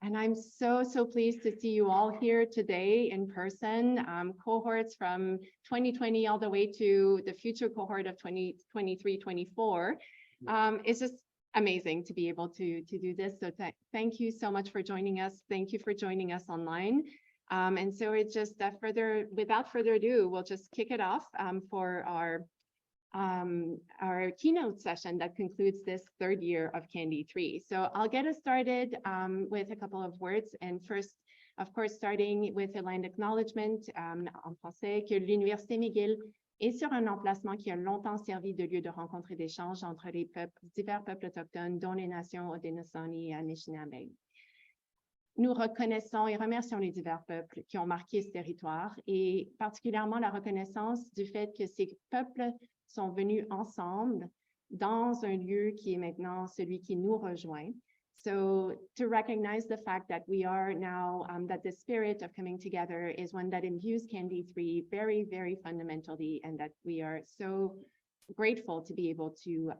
And I'm so pleased to see you all here today in person, cohorts from 2020 all the way to the future cohort of 2023-24. It's just amazing to be able to do this. So thank you so much for joining us. Thank you for joining us online. And so it's just without further ado, we'll just kick it off for our keynote session that concludes this third year of CAnD3. So I'll get us started with a couple of words. And first, of course, starting with a line acknowledgement en français, que l'Université McGill est sur un emplacement qui a longtemps servi de lieu de rencontre et d'échange entre les divers peuples autochtones, dont les nations Haudenosaunee et Anishinaabe. Nous reconnaissons et remercions les divers peuples qui ont marqué ce territoire et particulièrement la reconnaissance du fait que ces peuples sont venus ensemble dans un lieu qui est maintenant celui qui nous rejoint. So to recognize the fact that we are now, that the spirit of coming together is one that imbues CAnD3 very, very fundamentally, and that we are so grateful to be able to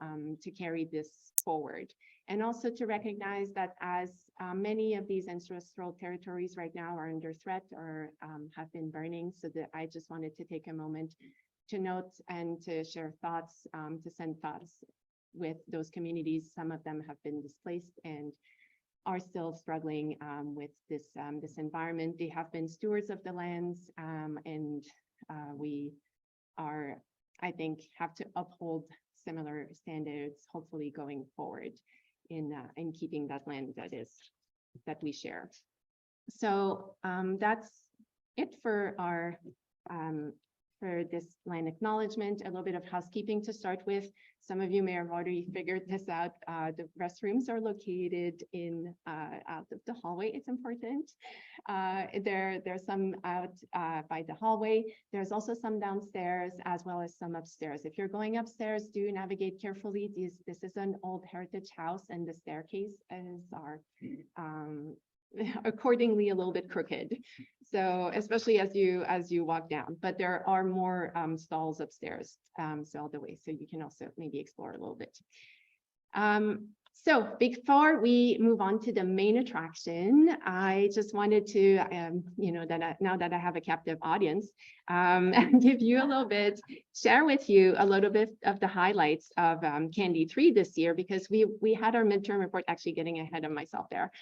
carry this forward. And also to recognize that as many of these ancestral territories right now are under threat or have been burning, so that I just wanted to take a moment to note and to share thoughts, to send thoughts with those communities. Some of them have been displaced and are still struggling with this environment. They have been stewards of the lands, and we are, I think, have to uphold similar standards, hopefully going forward in keeping that land that we share. So that's it for our for this line acknowledgement. A little bit of housekeeping to start with. Some of you may have already figured this out. The restrooms are located out of the hallway. It's important. There's some out by the hallway. There's also some downstairs as well as some upstairs. If you're going upstairs, do navigate carefully. This is an old heritage house, and the staircase are accordingly a little bit crooked. So especially as you walk down, but there are more stalls upstairs, so all the way, so you can also maybe explore a little bit. So before we move on to the main attraction, I just wanted to, now that I have a captive audience, give you a little bit, share with you a little bit of the highlights of CAnD3 this year, because we had our midterm report, actually getting ahead of myself there.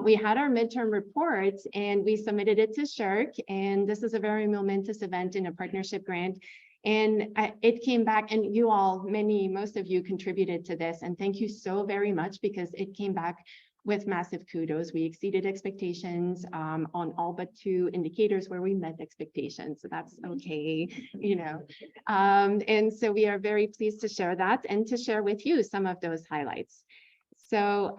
We had our midterm report and we submitted it to SSHRC, and this is a very momentous event in a partnership grant. And it came back, and you all, most of you contributed to this, and thank you so very much, because it came back with massive kudos. We exceeded expectations on all but 2 indicators where we met expectations, so that's okay, and so we are very pleased to share that and to share with you some of those highlights. So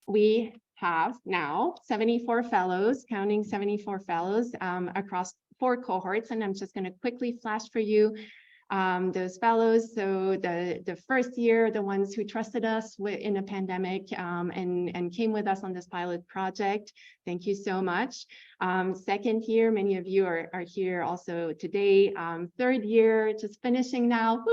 we have now 74 fellows, counting 74 fellows across 4 cohorts, and I'm just going to quickly flash for you those fellows. So the first year, the ones who trusted us in a pandemic and came with us on this pilot project, thank you so much. Second year, many of you are here also today. Third year, just finishing now.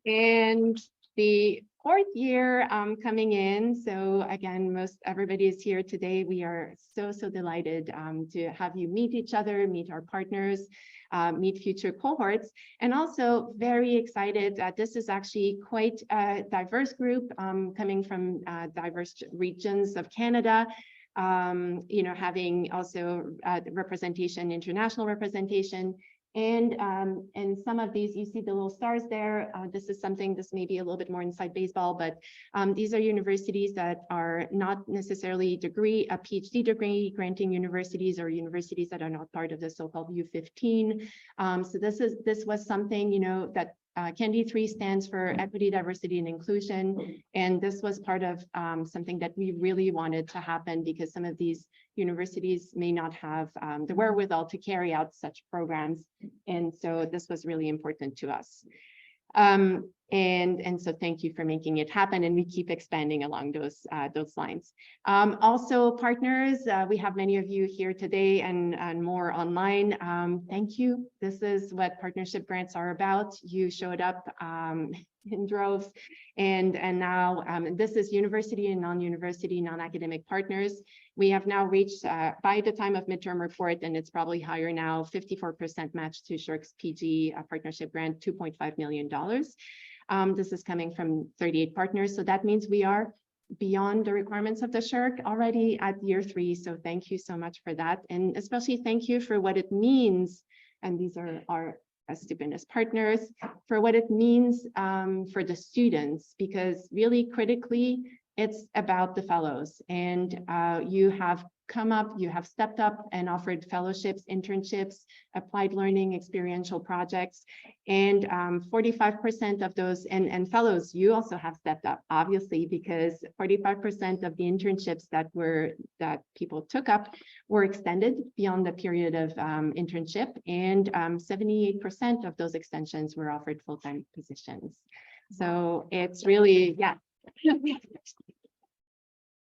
And the 4th year coming in. So again, everybody is here today. We are so delighted to have you meet each other, meet our partners, meet future cohorts, and also very excited that this is actually quite a diverse group coming from diverse regions of Canada. Having also representation, international representation. And some of these, you see the little stars there. This may be a little bit more inside baseball, but these are universities that are not necessarily a PhD degree granting universities, or universities that are not part of the so-called U15. So this was something, that CAnD3 stands for Equity, Diversity, and Inclusion. And this was part of something that we really wanted to happen, because some of these universities may not have the wherewithal to carry out such programs. And so this was really important to us. And so thank you for making it happen, and we keep expanding along those lines. Also partners, we have many of you here today and more online. Thank you. This is what partnership grants are about. You showed up in droves. And now this is university and non-university, non-academic partners. We have now reached, by the time of midterm report, and it's probably higher now, 54% match to SSHRC's PG partnership grant, $2.5 million. This is coming from 38 partners. So that means we are beyond the requirements of the SSHRC already at year 3. So thank you so much for that. And especially thank you for what it means. And these are our stupendous partners, for what it means for the students, because really critically, it's about the fellows. And you have come up, you have stepped up and offered fellowships, internships, applied learning, experiential projects, and 45% of those, and fellows, you also have stepped up, obviously, because 45% of the internships that people took up were extended beyond the period of internship, and 78% of those extensions were offered full-time positions. So it's really, yeah.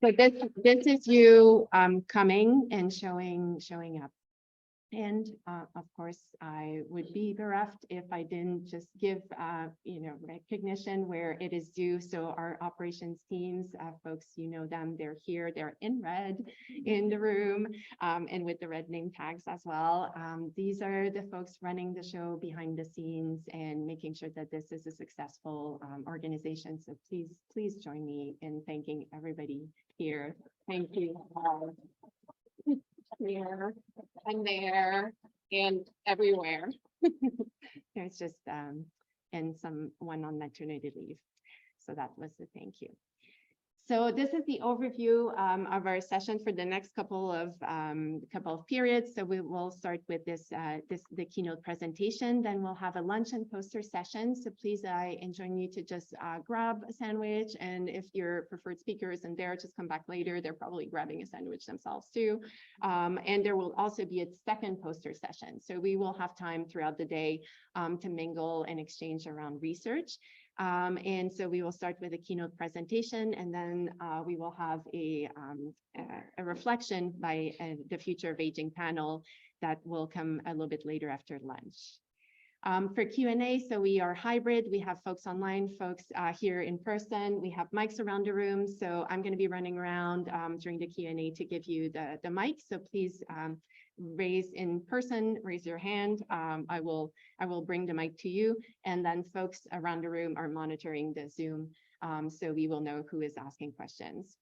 So this is you coming and showing up. And of course, I would be bereft if I didn't just give recognition where it is due. So our operations teams, folks, you know them, they're here, they're in red in the room, and with the red name tags as well. These are the folks running the show behind the scenes and making sure that this is a successful organization. So please join me in thanking everybody here. Thank you. Here and there and everywhere. There's just and someone on maternity leave. So that was the thank you. So this is the overview of our session for the next couple of periods. So we will start with the keynote presentation. Then we'll have a lunch and poster session. So please, I enjoin you to just grab a sandwich. And if your preferred speaker isn't there, just come back later. They're probably grabbing a sandwich themselves too. And there will also be a second poster session. So we will have time throughout the day to mingle and exchange around research. And so we will start with a keynote presentation, and then we will have a reflection by the Future of Aging panel that will come a little bit later after lunch. For Q&A, so we are hybrid. We have folks online, folks here in person. We have mics around the room. So I'm going to be running around during the Q&A to give you the mic. So please raise your hand. I will bring the mic to you, and then folks around the room are monitoring the Zoom, so we will know who is asking questions.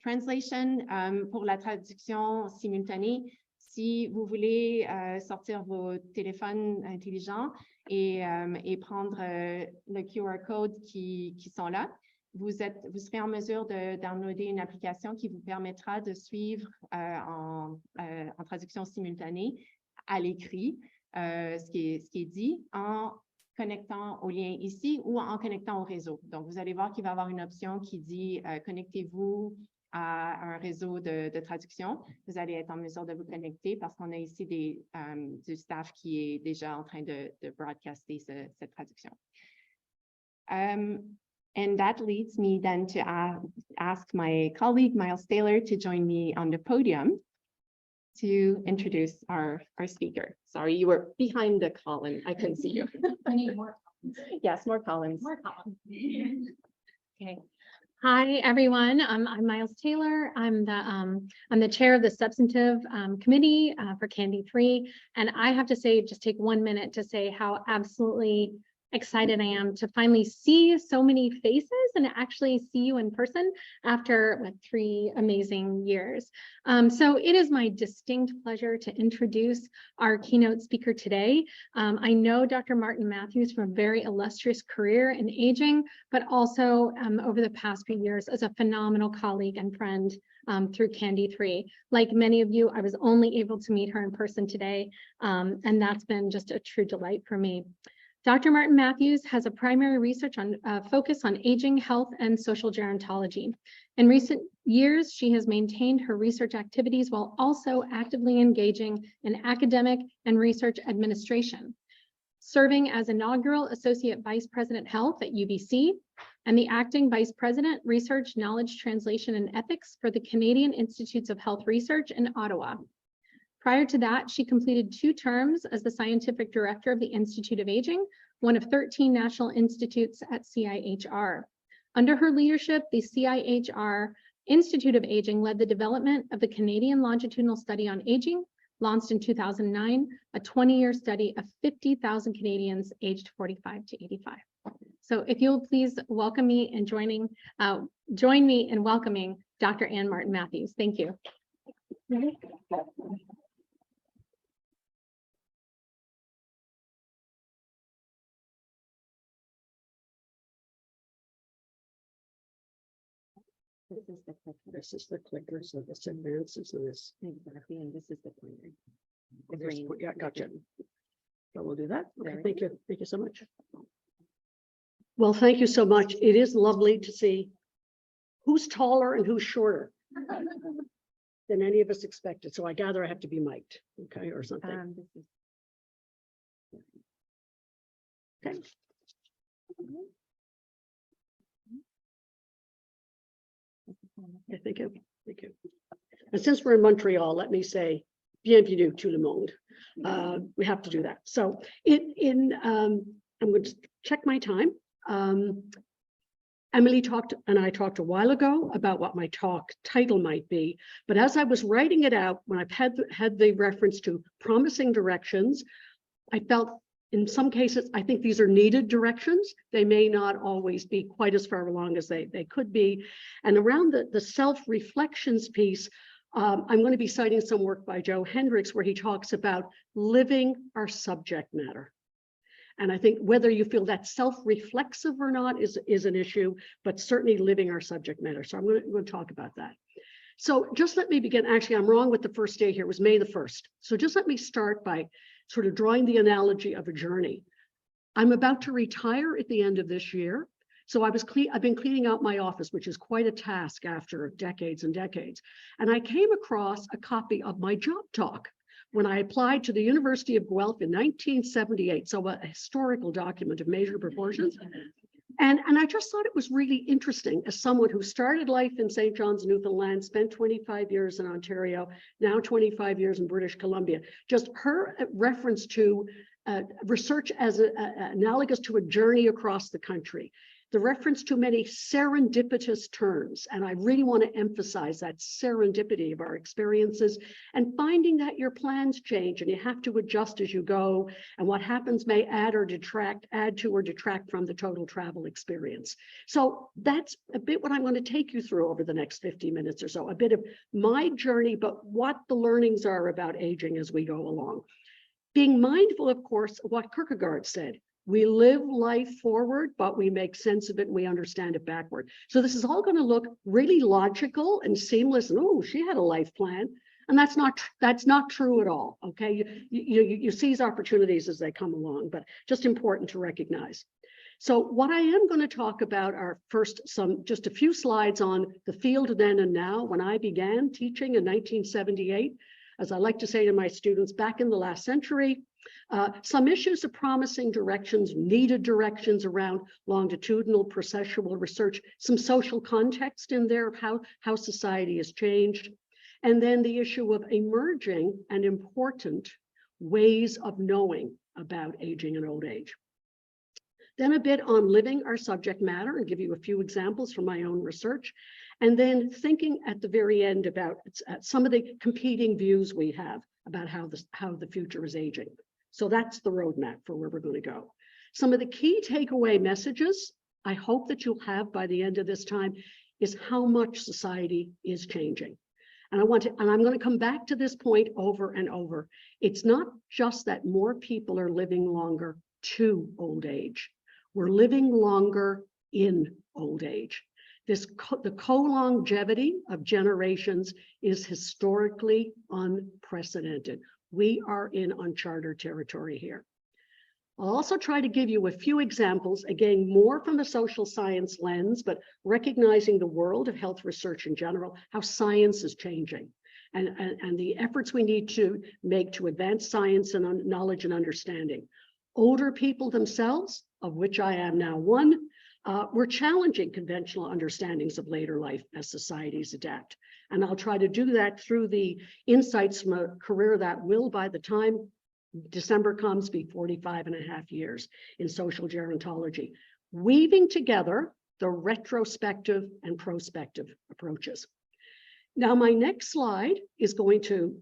Translation, pour la traduction simultanée, si vous voulez sortir vos téléphones intelligents et prendre le QR code qui sont là, vous serez en mesure de downloader une application qui vous permettra de suivre en traduction simultanée à l'écrit ce qui est dit en connectant au lien ici ou en connectant au réseau. Donc, vous allez voir qu'il va y avoir une option qui dit connectez-vous à un réseau de traduction. Vous allez être en mesure de vous connecter parce qu'on a ici du staff qui est déjà en train de broadcaster cette traduction. And that leads me then to ask my colleague, Miles Taylor, to join me on the podium to introduce our speaker. Sorry, you were behind the column. I couldn't see you. I need more columns. Yes, more columns. More columns. Okay. Hi, everyone. I'm Miles Taylor. I'm the chair of the substantive committee for CAnD3. And I have to say, just take 1 minute to say how absolutely excited I am to finally see so many faces and actually see you in person after 3 amazing years. So it is my distinct pleasure to introduce our keynote speaker today. I know Dr. Martin Matthews from a very illustrious career in aging, but also over the past few years as a phenomenal colleague and friend through CAnD3. Like many of you, I was only able to meet her in person today, and that's been just a true delight for me. Dr. Martin Matthews has a primary research focus on aging, health, and social gerontology. In recent years, she has maintained her research activities while also actively engaging in academic and research administration, serving as inaugural Associate Vice President Health at UBC and the Acting Vice President, Research, Knowledge, Translation, and Ethics for the Canadian Institutes of Health Research in Ottawa. Prior to that, she completed 2 terms as the Scientific Director of the Institute of Aging, one of 13 national institutes at CIHR. Under her leadership, the CIHR Institute of Aging led the development of the Canadian Longitudinal Study on Aging, launched in 2009, a 20-year study of 50,000 Canadians aged 45 to 85. So if you'll please welcome me and join me in welcoming Dr. Anne Martin Matthews. Thank you. This is the clicker. This is the clicker, so this advances this. Exactly, and this is the pointer. Yeah, gotcha. So we'll do that. Okay, Very thank you. Thank you so much. Well, thank you so much. It is lovely to see who's taller and who's shorter than any of us expected. So I gather I have to be mic'd, okay, or something. This is Okay. Okay, thank you. Thank you. And since we're in Montreal, let me say bienvenue tout le monde. We have to do that. So I'm going to check my time. Emily and I talked a while ago about what my talk title might be, but as I was writing it out, when I've had the reference to promising directions, I felt in some cases, I think these are needed directions. They may not always be quite as far along as they could be. And around the self-reflections piece, I'm going to be citing some work by Joe Hendricks where he talks about living our subject matter. And I think whether you feel that's self-reflexive or not is an issue, but certainly living our subject matter. So I'm going to talk about that. So just let me begin. Actually, I'm wrong with the first day here. It was May the 1st. So just let me start by sort of drawing the analogy of a journey. I'm about to retire at the end of this year. So I've been cleaning out my office, which is quite a task after decades and decades. And I came across a copy of my job talk when I applied to the University of Guelph in 1978. So a historical document of major proportions. And I just thought it was really interesting as someone who started life in St. John's, Newfoundland, spent 25 years in Ontario, now 25 years in British Columbia. Just her reference to research as analogous to a journey across the country. The reference to many serendipitous turns, and I really want to emphasize that serendipity of our experiences and finding that your plans change and you have to adjust as you go, and what happens may add to or detract from the total travel experience. So that's a bit what I'm going to take you through over the next 50 minutes or so, a bit of my journey, but what the learnings are about aging as we go along. Being mindful, of course, of what Kierkegaard said. We live life forward, but we make sense of it and we understand it backward. So this is all going to look really logical and seamless. And oh, she had a life plan. And that's not true at all. Okay, you seize opportunities as they come along, but just important to recognize. So what I am going to talk about are first just a few slides on the field then and now. When I began teaching in 1978, as I like to say to my students, back in the last century, some issues of promising directions, needed directions around longitudinal processual research, some social context in there of how society has changed, and then the issue of emerging and important ways of knowing about aging and old age. Then a bit on living our subject matter and give you a few examples from my own research. And then thinking at the very end about some of the competing views we have about how the future is aging. So that's the roadmap for where we're going to go. Some of the key takeaway messages I hope that you'll have by the end of this time is how much society is changing. And I'm going to come back to this point over and over. It's not just that more people are living longer to old age. We're living longer in old age. The co-longevity of generations is historically unprecedented. We are in uncharted territory here. I'll also try to give you a few examples, again, more from a social science lens, but recognizing the world of health research in general, how science is changing, and the efforts we need to make to advance science and knowledge and understanding. Older people themselves, of which I am now one, we're challenging conventional understandings of later life as societies adapt. And I'll try to do that through the insights from a career that will, by the time December comes, be 45 and a half years in social gerontology, weaving together the retrospective and prospective approaches. Now, my next slide is going to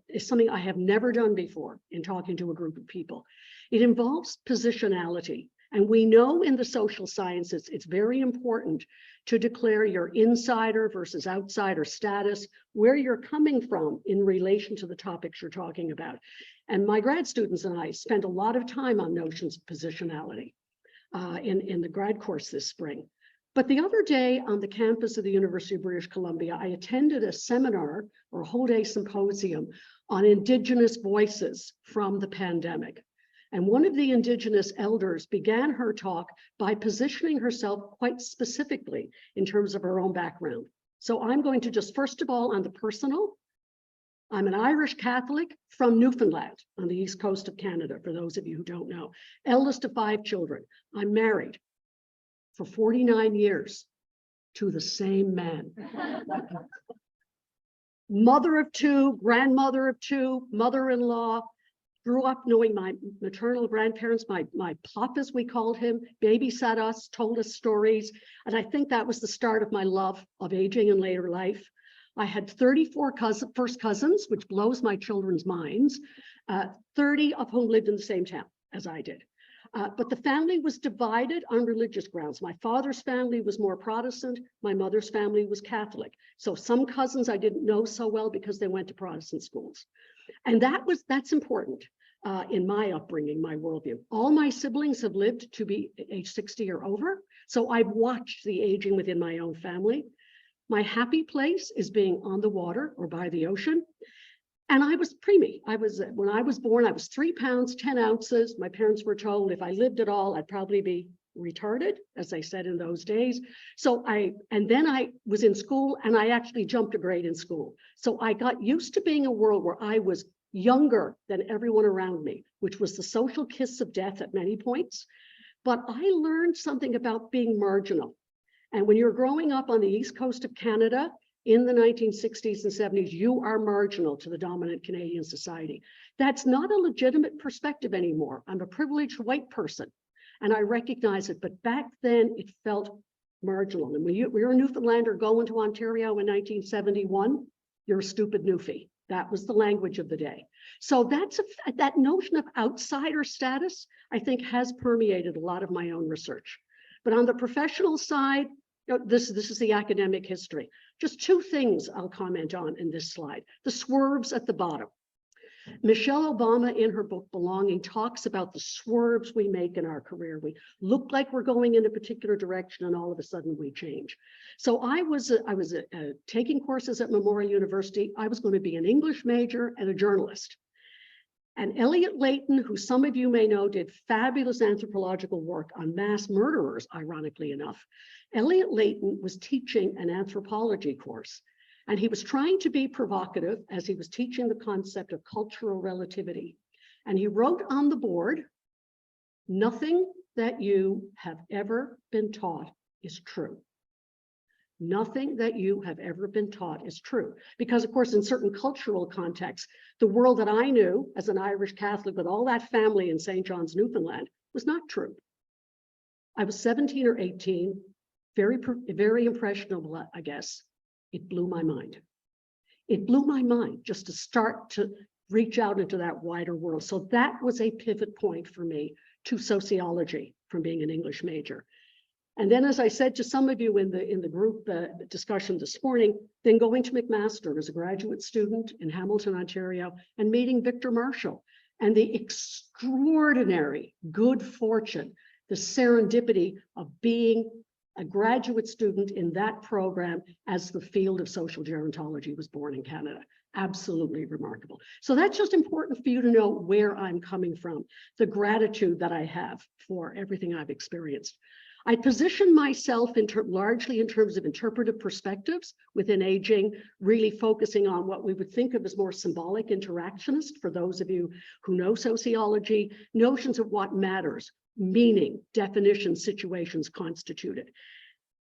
is something I have never done before in talking to a group of people. It involves positionality. And we know in the social sciences, it's very important to declare your insider versus outsider status, where you're coming from in relation to the topics you're talking about. And my grad students and I spent a lot of time on notions of positionality in the grad course this spring. But the other day on the campus of the University of British Columbia, I attended a seminar or a whole day symposium on Indigenous voices from the pandemic. And one of the Indigenous elders began her talk by positioning herself quite specifically in terms of her own background. So I'm going to just, first of all, on the personal, I'm an Irish Catholic from Newfoundland on the east coast of Canada, for those of you who don't know. Eldest of 5 children. I'm married for 49 years to the same man. Mother of 2, grandmother of 2, mother-in-law. Grew up knowing my maternal grandparents, my pop, as we called him, babysat us, told us stories. And I think that was the start of my love of aging in later life. I had 34 first cousins, which blows my children's minds, 30 of whom lived in the same town as I did. But the family was divided on religious grounds. My father's family was more Protestant. My mother's family was Catholic. So some cousins I didn't know so well because they went to Protestant schools. And that's important in my upbringing, my worldview. All my siblings have lived to be age 60 or over. So I've watched the aging within my own family. My happy place is being on the water or by the ocean. And I was preemie. When I was born, I was 3 pounds, 10 ounces. My parents were told if I lived at all, I'd probably be retarded, as they said in those days. And then I was in school and I actually jumped a grade in school. So I got used to being in a world where I was younger than everyone around me, which was the social kiss of death at many points. But I learned something about being marginal. And when you're growing up on the east coast of Canada in the 1960s and 70s, you are marginal to the dominant Canadian society. That's not a legitimate perspective anymore. I'm a privileged white person and I recognize it, but back then it felt marginal. And when you're a Newfoundlander going to Ontario in 1971, you're a stupid Newfie. That was the language of the day. So that notion of outsider status, I think, has permeated a lot of my own research. But on the professional side, this is the academic history. Just 2 things I'll comment on in this slide. The swerves at the bottom. Michelle Obama, in her book Belonging, talks about the swerves we make in our career. We look like we're going in a particular direction and all of a sudden we change. So I was taking courses at Memorial University. I was going to be an English major and a journalist. And Elliot Layton, who some of you may know, did fabulous anthropological work on mass murderers, ironically enough. Elliot Layton was teaching an anthropology course. And he was trying to be provocative as he was teaching the concept of cultural relativity. And he wrote on the board, nothing that you have ever been taught is true. Nothing that you have ever been taught is true. Because of course, in certain cultural contexts, the world that I knew as an Irish Catholic with all that family in St. John's, Newfoundland, was not true. I was 17 or 18, very impressionable, I guess. It blew my mind. It blew my mind just to start to reach out into that wider world. So that was a pivot point for me to sociology from being an English major. And then, as I said to some of you in the group discussion this morning, then going to McMaster as a graduate student in Hamilton, Ontario, and meeting Victor Marshall and the extraordinary good fortune, the serendipity of being a graduate student in that program as the field of social gerontology was born in Canada. Absolutely remarkable. So that's just important for you to know where I'm coming from, the gratitude that I have for everything I've experienced. I position myself largely in terms of interpretive perspectives within aging, really focusing on what we would think of as more symbolic interactionist for those of you who know sociology, notions of what matters, meaning, definitions, situations constituted.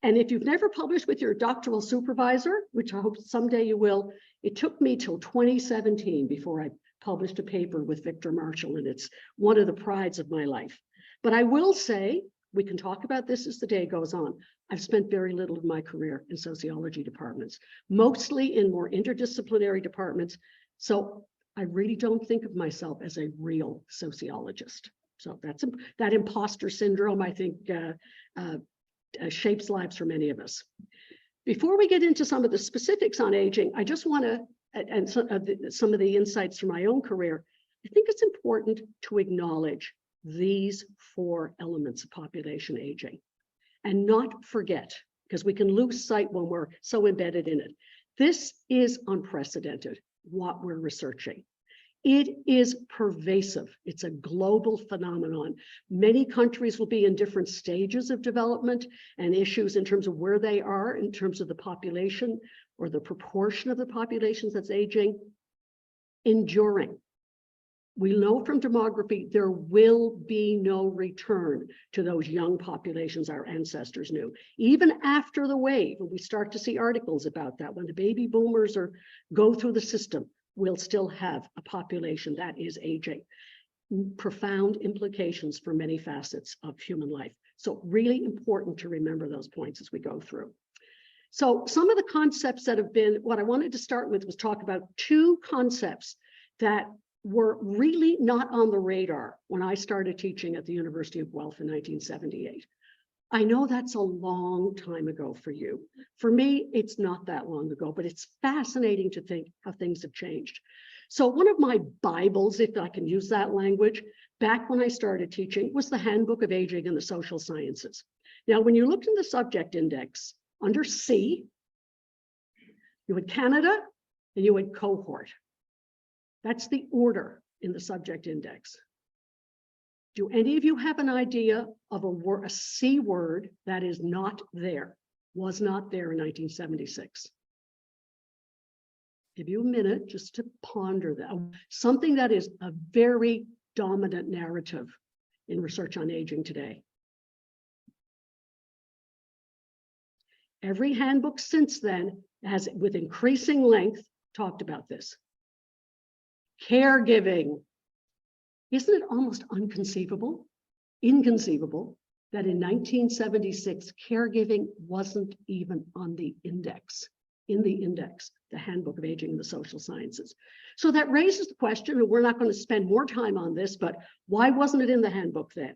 And if you've never published with your doctoral supervisor, which I hope someday you will, it took me till 2017 before I published a paper with Victor Marshall, and it's one of the prides of my life. But I will say, we can talk about this as the day goes on. I've spent very little of my career in sociology departments, mostly in more interdisciplinary departments. So I really don't think of myself as a real sociologist. So that imposter syndrome, I think, shapes lives for many of us. Before we get into some of the specifics on aging, I just want to, and some of the insights from my own career, I think it's important to acknowledge these 4 elements of population aging and not forget, because we can lose sight when we're so embedded in it. This is unprecedented, what we're researching. It is pervasive. It's a global phenomenon. Many countries will be in different stages of development and issues in terms of where they are in terms of the population or the proportion of the population that's aging, enduring. We know from demography, there will be no return to those young populations our ancestors knew. Even after the wave, when we start to see articles about that, when the baby boomers go through the system, we'll still have a population that is aging. Profound implications for many facets of human life. So really important to remember those points as we go through. So some of the concepts that have been, what I wanted to start with was talk about 2 concepts that were really not on the radar when I started teaching at the University of Guelph in 1978. I know that's a long time ago for you. For me, it's not that long ago, but it's fascinating to think how things have changed. So one of my Bibles, if I can use that language, back when I started teaching was the Handbook of Aging in the Social Sciences. Now, when you looked in the subject index, under C, you had Canada and you had cohort. That's the order in the subject index. Do any of you have an idea of a C word that is not there, was not there in 1976? Give you a minute just to ponder that. Something that is a very dominant narrative in research on aging today. Every handbook since then has, with increasing length, talked about this. Caregiving. Isn't it almost inconceivable that in 1976, caregiving wasn't even on the index, the Handbook of Aging in the Social Sciences. So that raises the question, and we're not going to spend more time on this, but why wasn't it in the handbook then?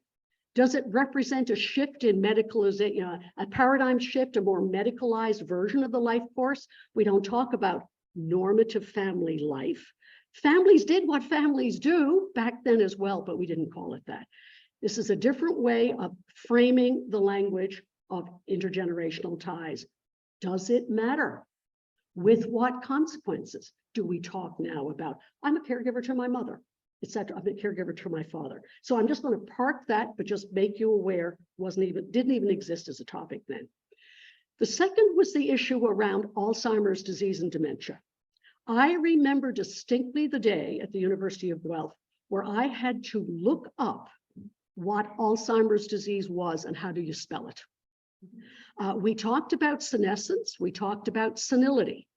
Does it represent a shift in medicalization, a paradigm shift, a more medicalized version of the life course? We don't talk about normative family life. Families did what families do back then as well, but we didn't call it that. This is a different way of framing the language of intergenerational ties. Does it matter? With what consequences do we talk now about? I'm a caregiver to my mother, etc. I'm a caregiver to my father. So I'm just going to park that, but just make you aware, didn't even exist as a topic then. The second was the issue around Alzheimer's disease and dementia. I remember distinctly the day at the University of Guelph where I had to look up what Alzheimer's disease was and how do you spell it. We talked about senescence, we talked about senility.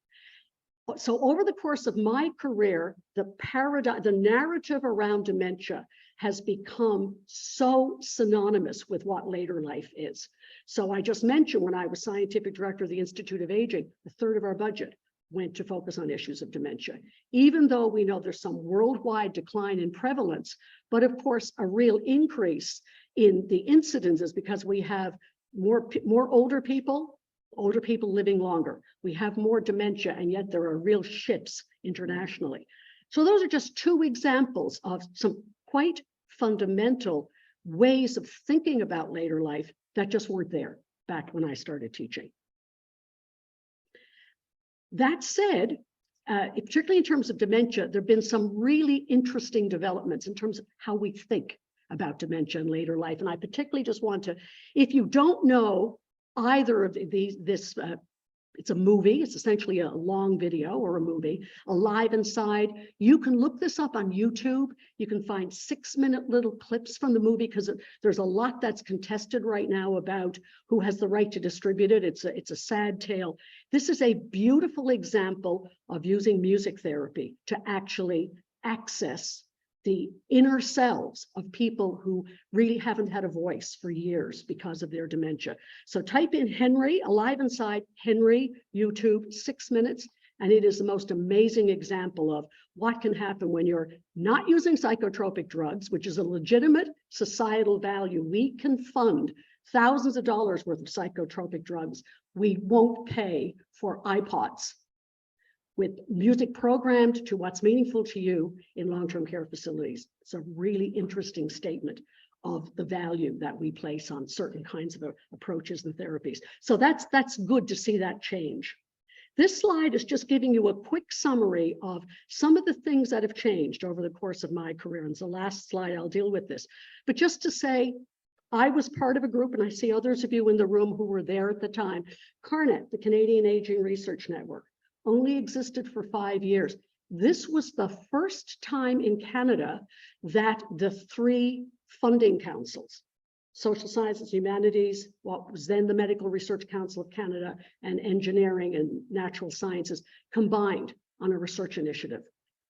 So over the course of my career, the narrative around dementia has become so synonymous with what later life is. So I just mentioned when I was scientific director of the Institute of Aging, a third of our budget went to focus on issues of dementia, even though we know there's some worldwide decline in prevalence, but of course a real increase in the incidences because we have more older people living longer. We have more dementia, and yet there are real shifts internationally. So those are just 2 examples of some quite fundamental ways of thinking about later life that just weren't there back when I started teaching. That said, particularly in terms of dementia, there have been some really interesting developments in terms of how we think about dementia in later life. And I particularly just want to, if you don't know either of these, it's a movie, it's essentially a long video or a movie, Alive Inside. You can look this up on YouTube. You can find 6-minute little clips from the movie because there's a lot that's contested right now about who has the right to distribute it. It's a sad tale. This is a beautiful example of using music therapy to actually access the inner selves of people who really haven't had a voice for years because of their dementia. So type in Henry, Alive Inside Henry, YouTube, 6 minutes, and it is the most amazing example of what can happen when you're not using psychotropic drugs, which is a legitimate societal value. We can fund thousands of dollars worth of psychotropic drugs. We won't pay for iPods with music programmed to what's meaningful to you in long-term care facilities. It's a really interesting statement of the value that we place on certain kinds of approaches and therapies. So that's good to see that change. This slide is just giving you a quick summary of some of the things that have changed over the course of my career. And so last slide, I'll deal with this. But just to say, I was part of a group, and I see others of you in the room who were there at the time. CARNET, the Canadian Aging Research Network, only existed for 5 years. This was the first time in Canada that the 3 funding councils, Social Sciences, Humanities, what was then the Medical Research Council of Canada, and Engineering and Natural Sciences, combined on a research initiative.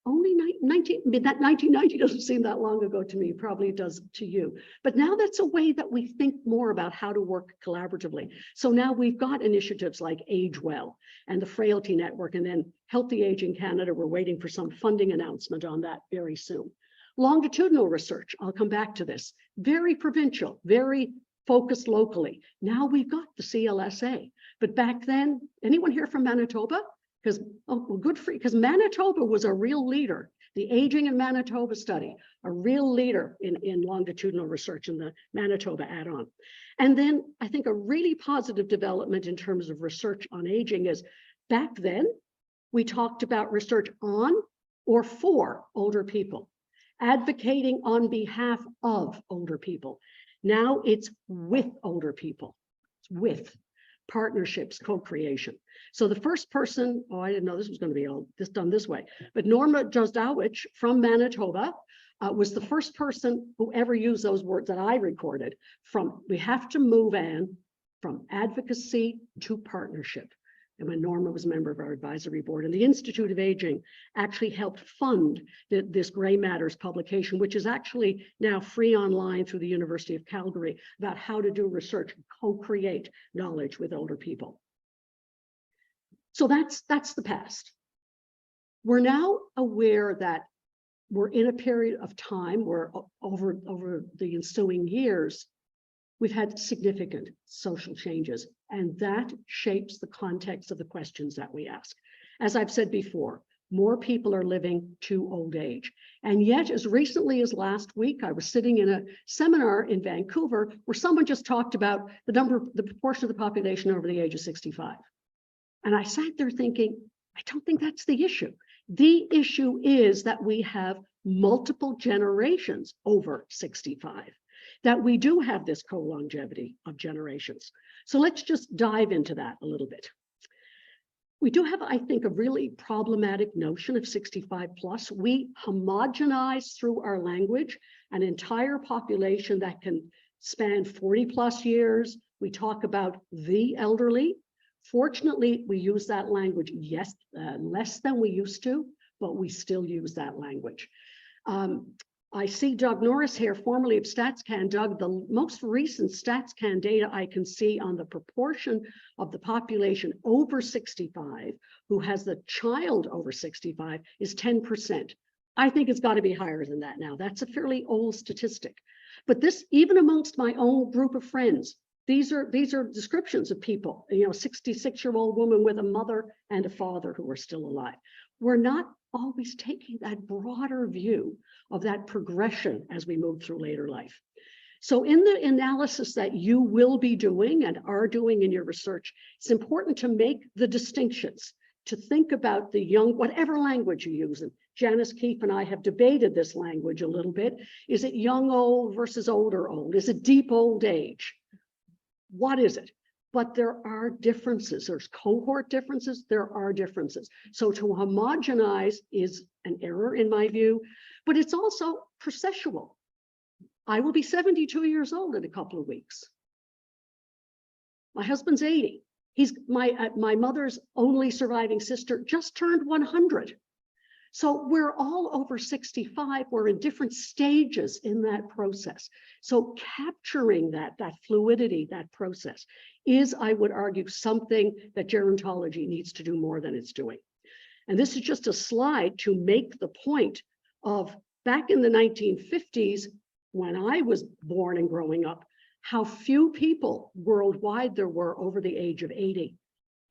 Only 1990 doesn't seem that long ago to me, probably does to you. But now that's a way that we think more about how to work collaboratively. So now we've got initiatives like Age Well and the Frailty Network, and then Healthy Aging Canada. We're waiting for some funding announcement on that very soon. Longitudinal research, I'll come back to this, very provincial, very focused locally. Now we've got the CLSA, but back then, anyone here from Manitoba? Because, oh, well, good for you, because Manitoba was a real leader. The Aging in Manitoba study, a real leader in longitudinal research in the Manitoba add-on. And then I think a really positive development in terms of research on aging is back then, we talked about research on or for older people, advocating on behalf of older people. Now it's with older people, it's with partnerships, co-creation. So the first person, oh, I didn't know this was going to be all this done this way, but Norma Jozdowicz from Manitoba was the first person who ever used those words that I recorded from, we have to move on from advocacy to partnership. And when Norma was a member of our advisory board, and the Institute of Aging actually helped fund this Grey Matters publication, which is actually now free online through the University of Calgary, about how to do research and co-create knowledge with older people. So that's the past. We're now aware that we're in a period of time where over the ensuing years, we've had significant social changes, and that shapes the context of the questions that we ask. As I've said before, more people are living to old age. And yet, as recently as last week, I was sitting in a seminar in Vancouver where someone just talked about the proportion of the population over the age of 65. And I sat there thinking, I don't think that's the issue. The issue is that we have multiple generations over 65. That we do have this co-longevity of generations. So let's just dive into that a little bit. We do have, I think, a really problematic notion of 65 plus. We homogenize through our language an entire population that can span 40 plus years. We talk about the elderly. Fortunately, we use that language, yes, less than we used to, but we still use that language. I see Doug Norris here, formerly of StatsCan. Doug, the most recent StatsCan data I can see on the proportion of the population over 65 who has the child over 65 is 10%. I think it's got to be higher than that now. That's a fairly old statistic. But this, even amongst my own group of friends, these are descriptions of people, you know, 66-year-old woman with a mother and a father who are still alive. We're not always taking that broader view of that progression as we move through later life. So in the analysis that you will be doing and are doing in your research, it's important to make the distinctions, to think about the young, whatever language you use. And Janice Keefe and I have debated this language a little bit. Is it young old versus older old? Is it deep old age? What is it? But there are differences. There's cohort differences. There are differences. So to homogenize is an error in my view, but it's also processual. I will be 72 years old in a couple of weeks. My husband's 80. He's my mother's only surviving sister just turned 100. So we're all over 65. We're in different stages in that process. So capturing that fluidity, that process is, I would argue, something that gerontology needs to do more than it's doing. And this is just a slide to make the point of back in the 1950s, when I was born and growing up, how few people worldwide there were over the age of 80.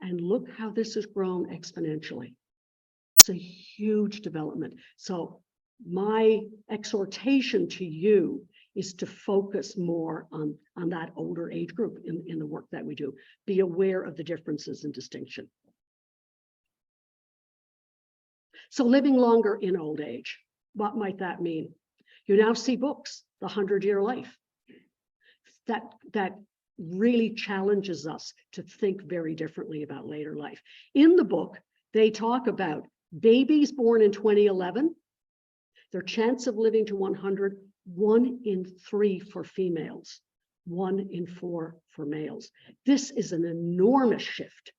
And look how this has grown exponentially. It's a huge development. So my exhortation to you is to focus more on that older age group in the work that we do. Be aware of the differences and distinction. So living longer in old age, what might that mean? You now see books, The 100-Year Life. That really challenges us to think very differently about later life. In the book, they talk about babies born in 2011, their chance of living to 100, 1 in 3 for females, 1 in 4 for males. This is an enormous shift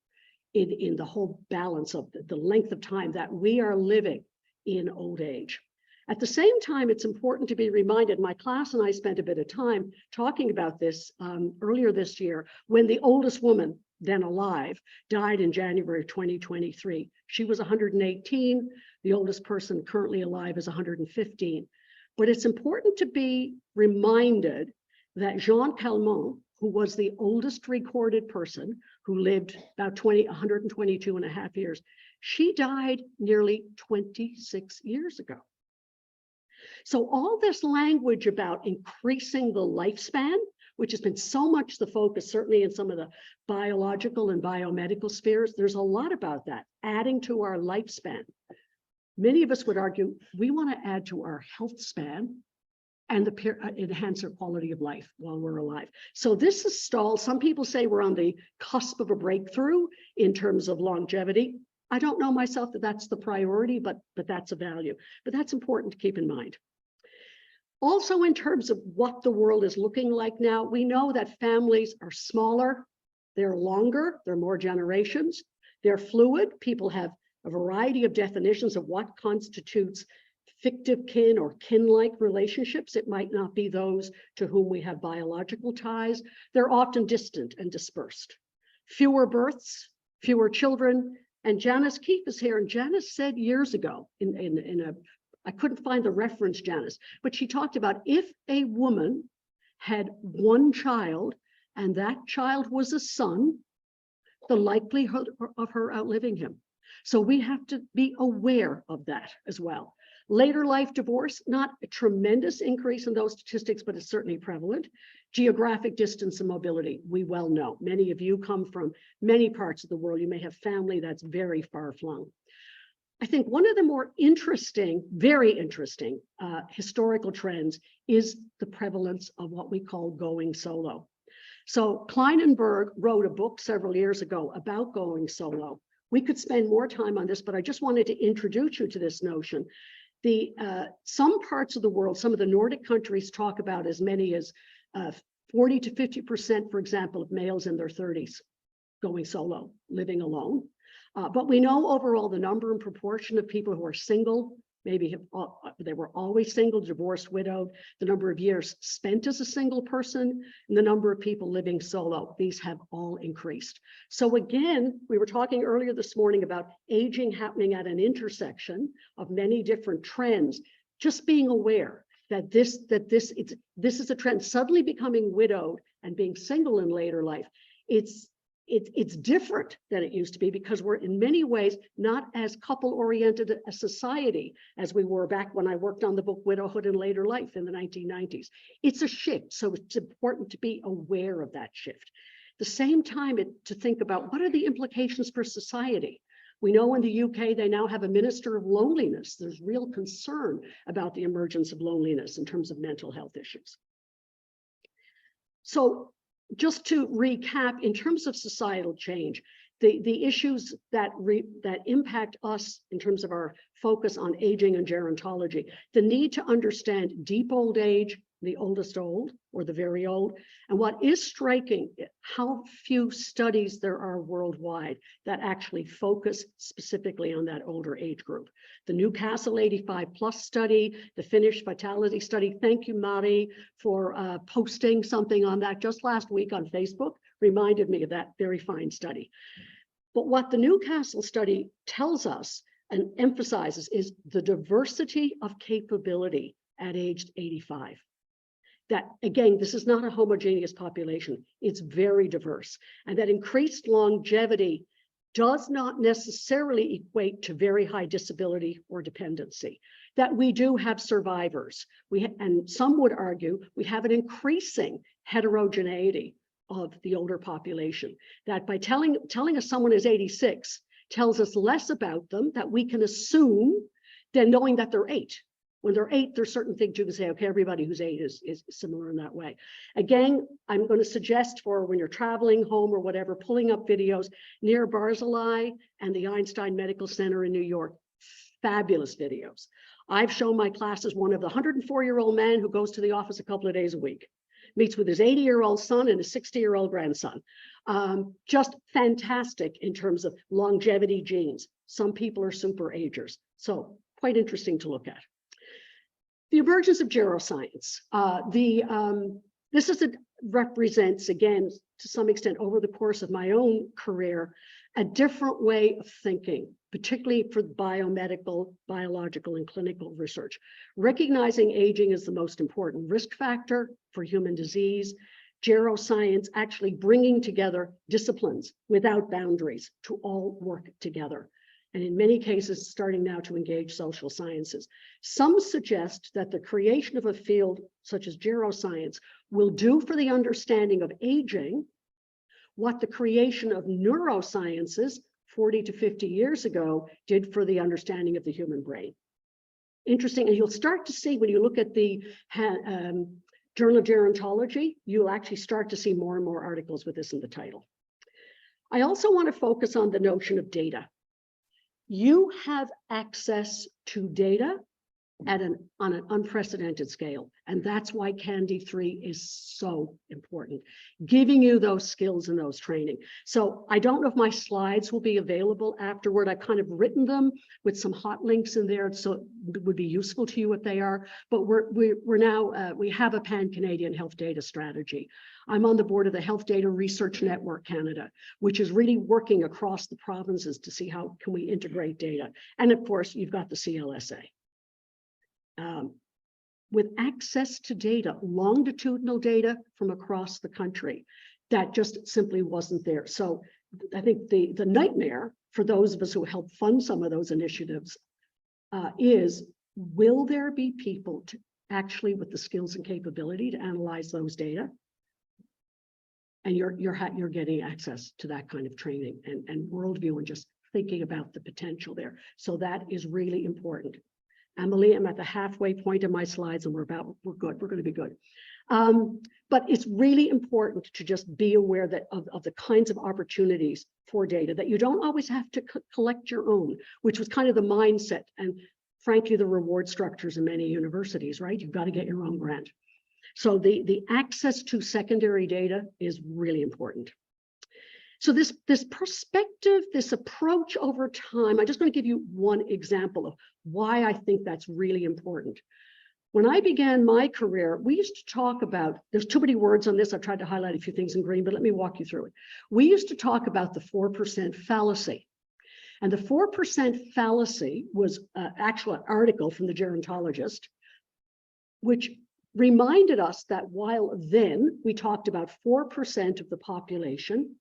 in the whole balance of the length of time that we are living in old age. At the same time, it's important to be reminded, my class and I spent a bit of time talking about this earlier this year, when the oldest woman then alive died in January of 2023. She was 118. The oldest person currently alive is 115. But it's important to be reminded that Jean Calment, who was the oldest recorded person, who lived about 122 and a half years, she died nearly 26 years ago. So all this language about increasing the lifespan, which has been so much the focus, certainly in some of the biological and biomedical spheres, there's a lot about that, adding to our lifespan. Many of us would argue we want to add to our health span and enhance our quality of life while we're alive. So this is stalled. Some people say we're on the cusp of a breakthrough in terms of longevity. I don't know myself that that's the priority, but that's a value. But that's important to keep in mind. Also, in terms of what the world is looking like now, we know that families are smaller, they're longer, they're more generations, they're fluid. People have a variety of definitions of what constitutes fictive kin or kin-like relationships. It might not be those to whom we have biological ties. They're often distant and dispersed. Fewer births, fewer children. And Janice Keefe is here, and Janice said years ago I couldn't find the reference, Janice, but she talked about if a woman had 1 child and that child was a son, the likelihood of her outliving him. So we have to be aware of that as well. Later life divorce, not a tremendous increase in those statistics, but it's certainly prevalent. Geographic distance and mobility, we well know. Many of you come from many parts of the world. You may have family that's very far flung. I think one of the more interesting, very interesting historical trends is the prevalence of what we call going solo. So Kleinenberg wrote a book several years ago about going solo. We could spend more time on this, but I just wanted to introduce you to this notion. Some parts of the world, some of the Nordic countries talk about as many as 40 to 50%, for example, of males in their 30s going solo, living alone. But we know overall the number and proportion of people who are single, maybe they were always single, divorced, widowed, the number of years spent as a single person, and the number of people living solo, these have all increased. So again, we were talking earlier this morning about aging happening at an intersection of many different trends. Just being aware that this is a trend, suddenly becoming widowed and being single in later life. It's different than it used to be because we're in many ways not as couple-oriented a society as we were back when I worked on the book Widowhood in Later Life in the 1990s. It's a shift, so it's important to be aware of that shift. At the same time, to think about what are the implications for society. We know in the UK, they now have a minister of loneliness. There's real concern about the emergence of loneliness in terms of mental health issues. So just to recap, in terms of societal change, the issues that impact us in terms of our focus on aging and gerontology, the need to understand deep old age, the oldest old or the very old. And what is striking, how few studies there are worldwide that actually focus specifically on that older age group. The Newcastle 85 plus study, the Finnish vitality study. Thank you, Mari, for posting something on that just last week on Facebook, reminded me of that very fine study. But what the Newcastle study tells us and emphasizes is the diversity of capability at age 85. That, again, this is not a homogeneous population. It's very diverse. And that increased longevity does not necessarily equate to very high disability or dependency. That we do have survivors. And some would argue we have an increasing heterogeneity of the older population. That by telling us someone is 86 tells us less about them that we can assume than knowing that they're 8. When they're 8, there's certain things you can say, okay, everybody who's 8 is similar in that way. Again, I'm going to suggest for when you're traveling home or whatever, pulling up videos near Barzilai and the Einstein Medical Center in New York. Fabulous videos. I've shown my classes one of the 104-year-old man who goes to the office a couple of days a week, meets with his 80-year-old son and his 60-year-old grandson. Just fantastic in terms of longevity genes. Some people are super agers. So quite interesting to look at. The emergence of geroscience. This represents, again, to some extent over the course of my own career, a different way of thinking, particularly for biomedical, biological, and clinical research. Recognizing aging is the most important risk factor for human disease. Geroscience actually bringing together disciplines without boundaries to all work together. And in many cases, starting now to engage social sciences. Some suggest that the creation of a field such as geroscience will do for the understanding of aging what the creation of neurosciences 40 to 50 years ago did for the understanding of the human brain. Interesting, and you'll start to see when you look at the Journal of Gerontology, you'll actually start to see more and more articles with this in the title. I also want to focus on the notion of data. You have access to data on an unprecedented scale. And that's why CAnD3 is so important, giving you those skills and those training. So I don't know if my slides will be available afterward. I've kind of written them with some hot links in there, so it would be useful to you if they are. But we're now, we have a pan-Canadian health data strategy. I'm on the board of the Health Data Research Network Canada, which is really working across the provinces to see how can we integrate data. And of course, you've got the CLSA. With access to data, longitudinal data from across the country, that just simply wasn't there. So I think the nightmare for those of us who help fund some of those initiatives is, will there be people to actually with the skills and capability to analyze those data? And you're getting access to that kind of training and worldview and just thinking about the potential there. So that is really important. Emily, I'm at the halfway point of my slides and we're good, we're going to be good. But it's really important to just be aware that of the kinds of opportunities for data, that you don't always have to collect your own, which was kind of the mindset and frankly, the reward structures in many universities, right? You've got to get your own grant. So the access to secondary data is really important. So this perspective, this approach over time, I'm just going to give you one example of why I think that's really important. When I began my career, we used to talk about, there's too many words on this, I've tried to highlight a few things in green, but let me walk you through it. We used to talk about the 4% fallacy. And the 4% fallacy was an actual article from the gerontologist, which reminded us that while then we talked about 4% of the population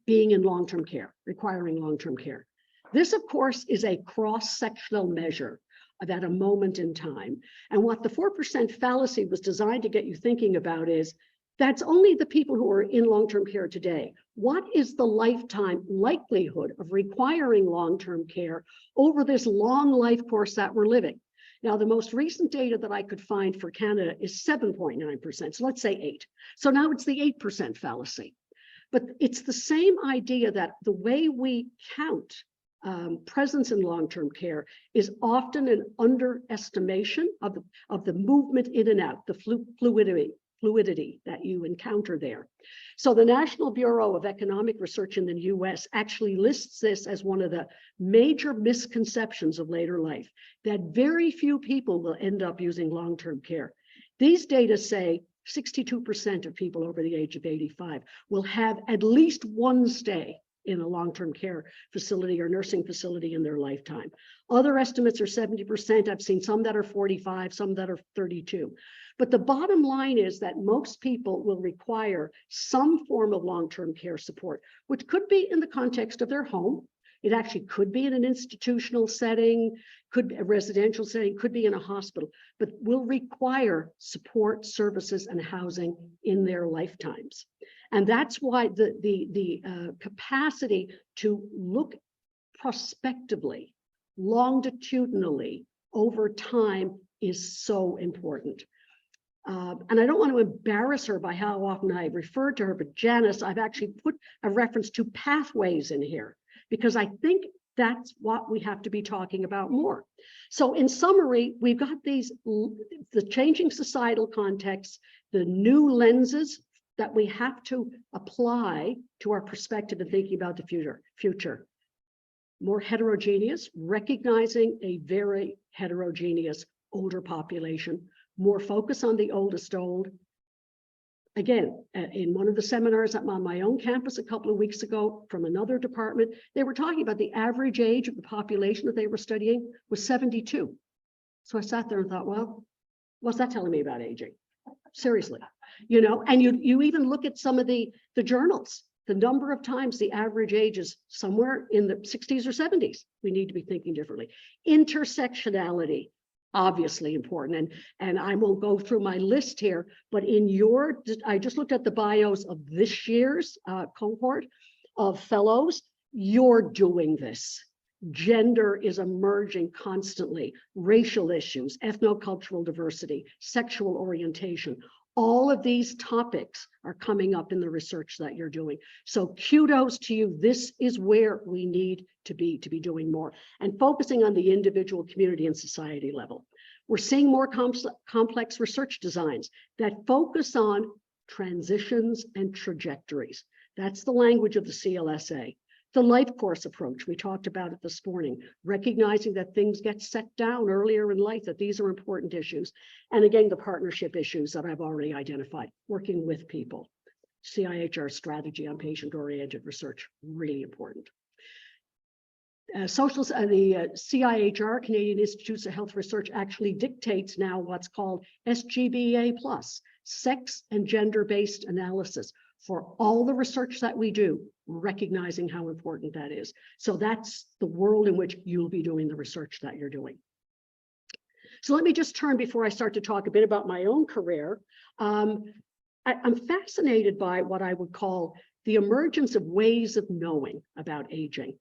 being in long-term care, requiring long-term care. This, of course, is a cross-sectional measure at a moment in time. And what the 4% fallacy was designed to get you thinking about is, that's only the people who are in long-term care today. What is the lifetime likelihood of requiring long-term care over this long life course that we're living? Now, the most recent data that I could find for Canada is 7.9%. So let's say 8. So now it's the 8% fallacy. But it's the same idea that the way we count presence in long-term care is often an underestimation of the movement in and out, the fluidity that you encounter there. So the National Bureau of Economic Research in the US actually lists this as one of the major misconceptions of later life, that very few people will end up using long-term care. These data say 62% of people over the age of 85 will have at least one stay in a long-term care facility or nursing facility in their lifetime. Other estimates are 70%. I've seen some that are 45, some that are 32. But the bottom line is that most people will require some form of long-term care support, which could be in the context of their home. It actually could be in an institutional setting, could be a residential setting, could be in a hospital, but will require support services and housing in their lifetimes. And that's why the capacity to look prospectively, longitudinally over time is so important. And I don't want to embarrass her by how often I referred to her, but Janice, I've actually put a reference to pathways in here, because I think that's what we have to be talking about more. So in summary, we've got the changing societal context, the new lenses that we have to apply to our perspective and thinking about the future. More heterogeneous, recognizing a very heterogeneous older population, more focus on the oldest old. Again, in one of the seminars on my own campus a couple of weeks ago from another department, they were talking about the average age of the population that they were studying was 72. So I sat there and thought, well, what's that telling me about aging? Seriously, you know, and you even look at some of the journals, the number of times the average age is somewhere in the 60s or 70s. We need to be thinking differently. Intersectionality, obviously important. And I won't go through my list here, but I just looked at the bios of this year's cohort of fellows. You're doing this. Gender is emerging constantly. Racial issues, ethnocultural diversity, sexual orientation. All of these topics are coming up in the research that you're doing. So kudos to you. This is where we need to be doing more and focusing on the individual, community, and society level. We're seeing more complex research designs that focus on transitions and trajectories. That's the language of the CLSA. The life course approach, we talked about it this morning, recognizing that things get set down earlier in life, that these are important issues. And again, the partnership issues that I've already identified, working with people. CIHR strategy on patient-oriented research, really important. The CIHR, Canadian Institutes of Health Research, actually dictates now what's called SGBA+, sex and gender-based analysis, for all the research that we do, recognizing how important that is. So that's the world in which you'll be doing the research that you're doing. So let me just turn, before I start to talk a bit about my own career, I'm fascinated by what I would call the emergence of ways of knowing about aging.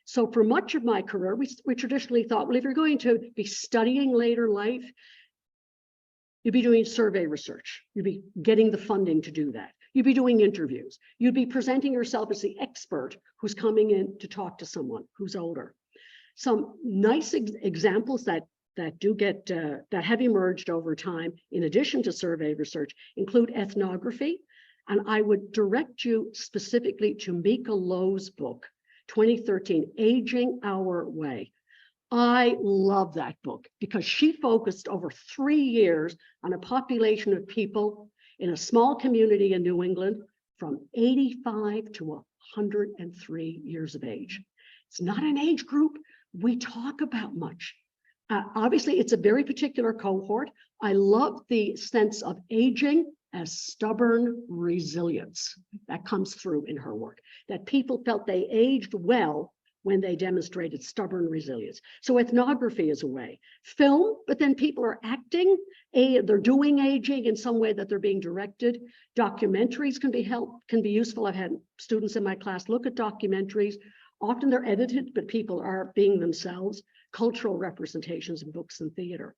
So for much of my career, we traditionally thought, well, if you're going to be studying later life, you'd be doing survey research. You'd be getting the funding to do that. You'd be doing interviews. You'd be presenting yourself as the expert who's coming in to talk to someone who's older. Some nice examples that have emerged over time, in addition to survey research, include ethnography. And I would direct you specifically to Mika Lowe's book, 2013, Aging Our Way. I love that book because she focused over 3 years on a population of people in a small community in New England from 85 to 103 years of age. It's not an age group we talk about much. Obviously, it's a very particular cohort. I love the sense of aging as stubborn resilience that comes through in her work, that people felt they aged well when they demonstrated stubborn resilience. So ethnography is a way. Film, but then people are acting, they're doing aging in some way that they're being directed. Documentaries can be useful. I've had students in my class look at documentaries. Often they're edited, but people are being themselves. Cultural representations in books and theater.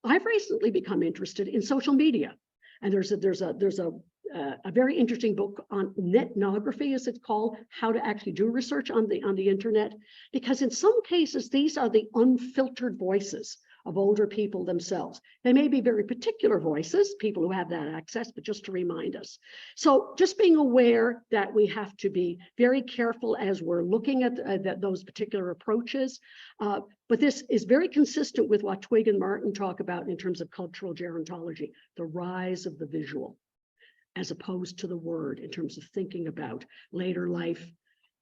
I've recently become interested in social media. And there's a very interesting book on ethnography, as it's called, how to actually do research on the internet, because in some cases, these are the unfiltered voices of older people themselves. They may be very particular voices, people who have that access, but just to remind us. So just being aware that we have to be very careful as we're looking at those particular approaches. But this is very consistent with what Twigg and Martin talk about in terms of cultural gerontology, the rise of the visual, as opposed to the word in terms of thinking about later life.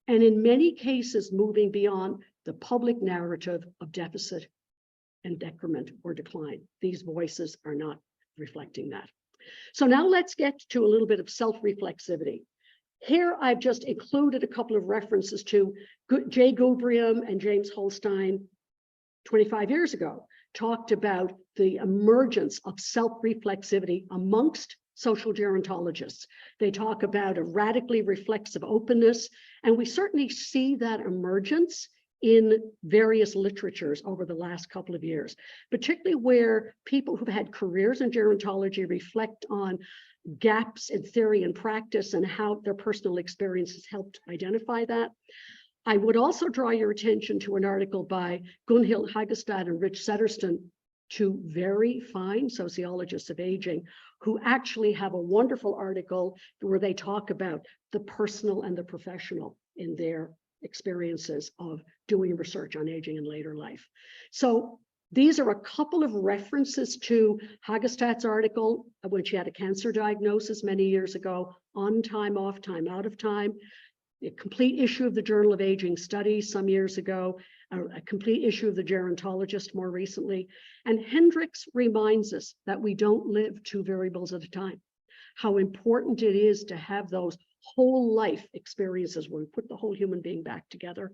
And in many cases, moving beyond the public narrative of deficit and decrement or decline. These voices are not reflecting that. So now let's get to a little bit of self-reflexivity. Here I've just included a couple of references to Jay Gubrium and James Holstein 25 years ago, talked about the emergence of self-reflexivity amongst social gerontologists. They talk about a radically reflexive openness, and we certainly see that emergence in various literatures over the last couple of years, particularly where people who've had careers in gerontology reflect on gaps in theory and practice and how their personal experiences helped identify that. I would also draw your attention to an article by Gunhild Hagestad and Rich Setterston, two very fine sociologists of aging, who actually have a wonderful article where they talk about the personal and the professional in their experiences of doing research on aging in later life. So these are a couple of references to Hagestad's article when she had a cancer diagnosis many years ago, on time, off time, out of time, a complete issue of the Journal of Aging Studies some years ago, a complete issue of the Gerontologist more recently. And Hendricks reminds us that we don't live two variables at a time, how important it is to have those whole life experiences where we put the whole human being back together.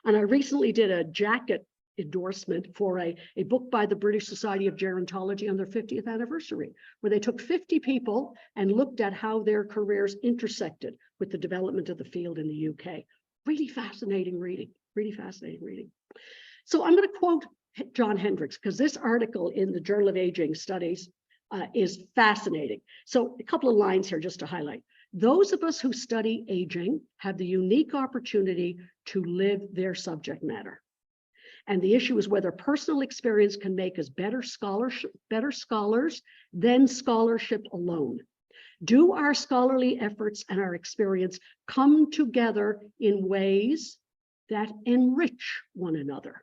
And I recently did a jacket endorsement for a book by the British Society of Gerontology on their 50th anniversary, where they took 50 people and looked at how their careers intersected with the development of the field in the UK. Really fascinating reading, really fascinating reading. So I'm going to quote John Hendricks, because this article in the Journal of Aging Studies is fascinating. So a couple of lines here just to highlight. Those of us who study aging have the unique opportunity to live their subject matter. And the issue is whether personal experience can make us better scholars than scholarship alone. Do our scholarly efforts and our experience come together in ways that enrich one another?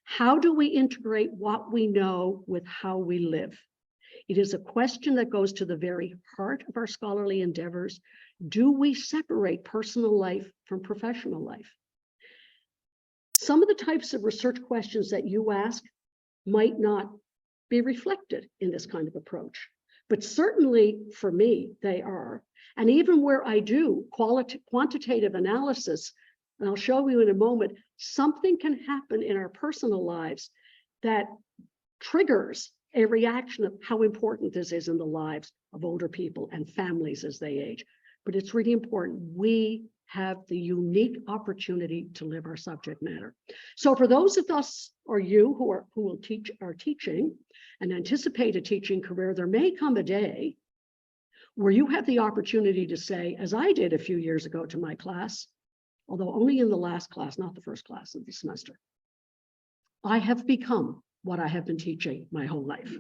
How do we integrate what we know with how we live? It is a question that goes to the very heart of our scholarly endeavors. Do we separate personal life from professional life? Some of the types of research questions that you ask might not be reflected in this kind of approach, but certainly for me, they are. And even where I do quantitative analysis, and I'll show you in a moment, something can happen in our personal lives that triggers a reaction of how important this is in the lives of older people and families as they age. But it's really important. We have the unique opportunity to live our subject matter. So for those of us or you who will are teaching and anticipate a teaching career, there may come a day where you have the opportunity to say, as I did a few years ago to my class, although only in the last class, not the first class of the semester, I have become what I have been teaching my whole life.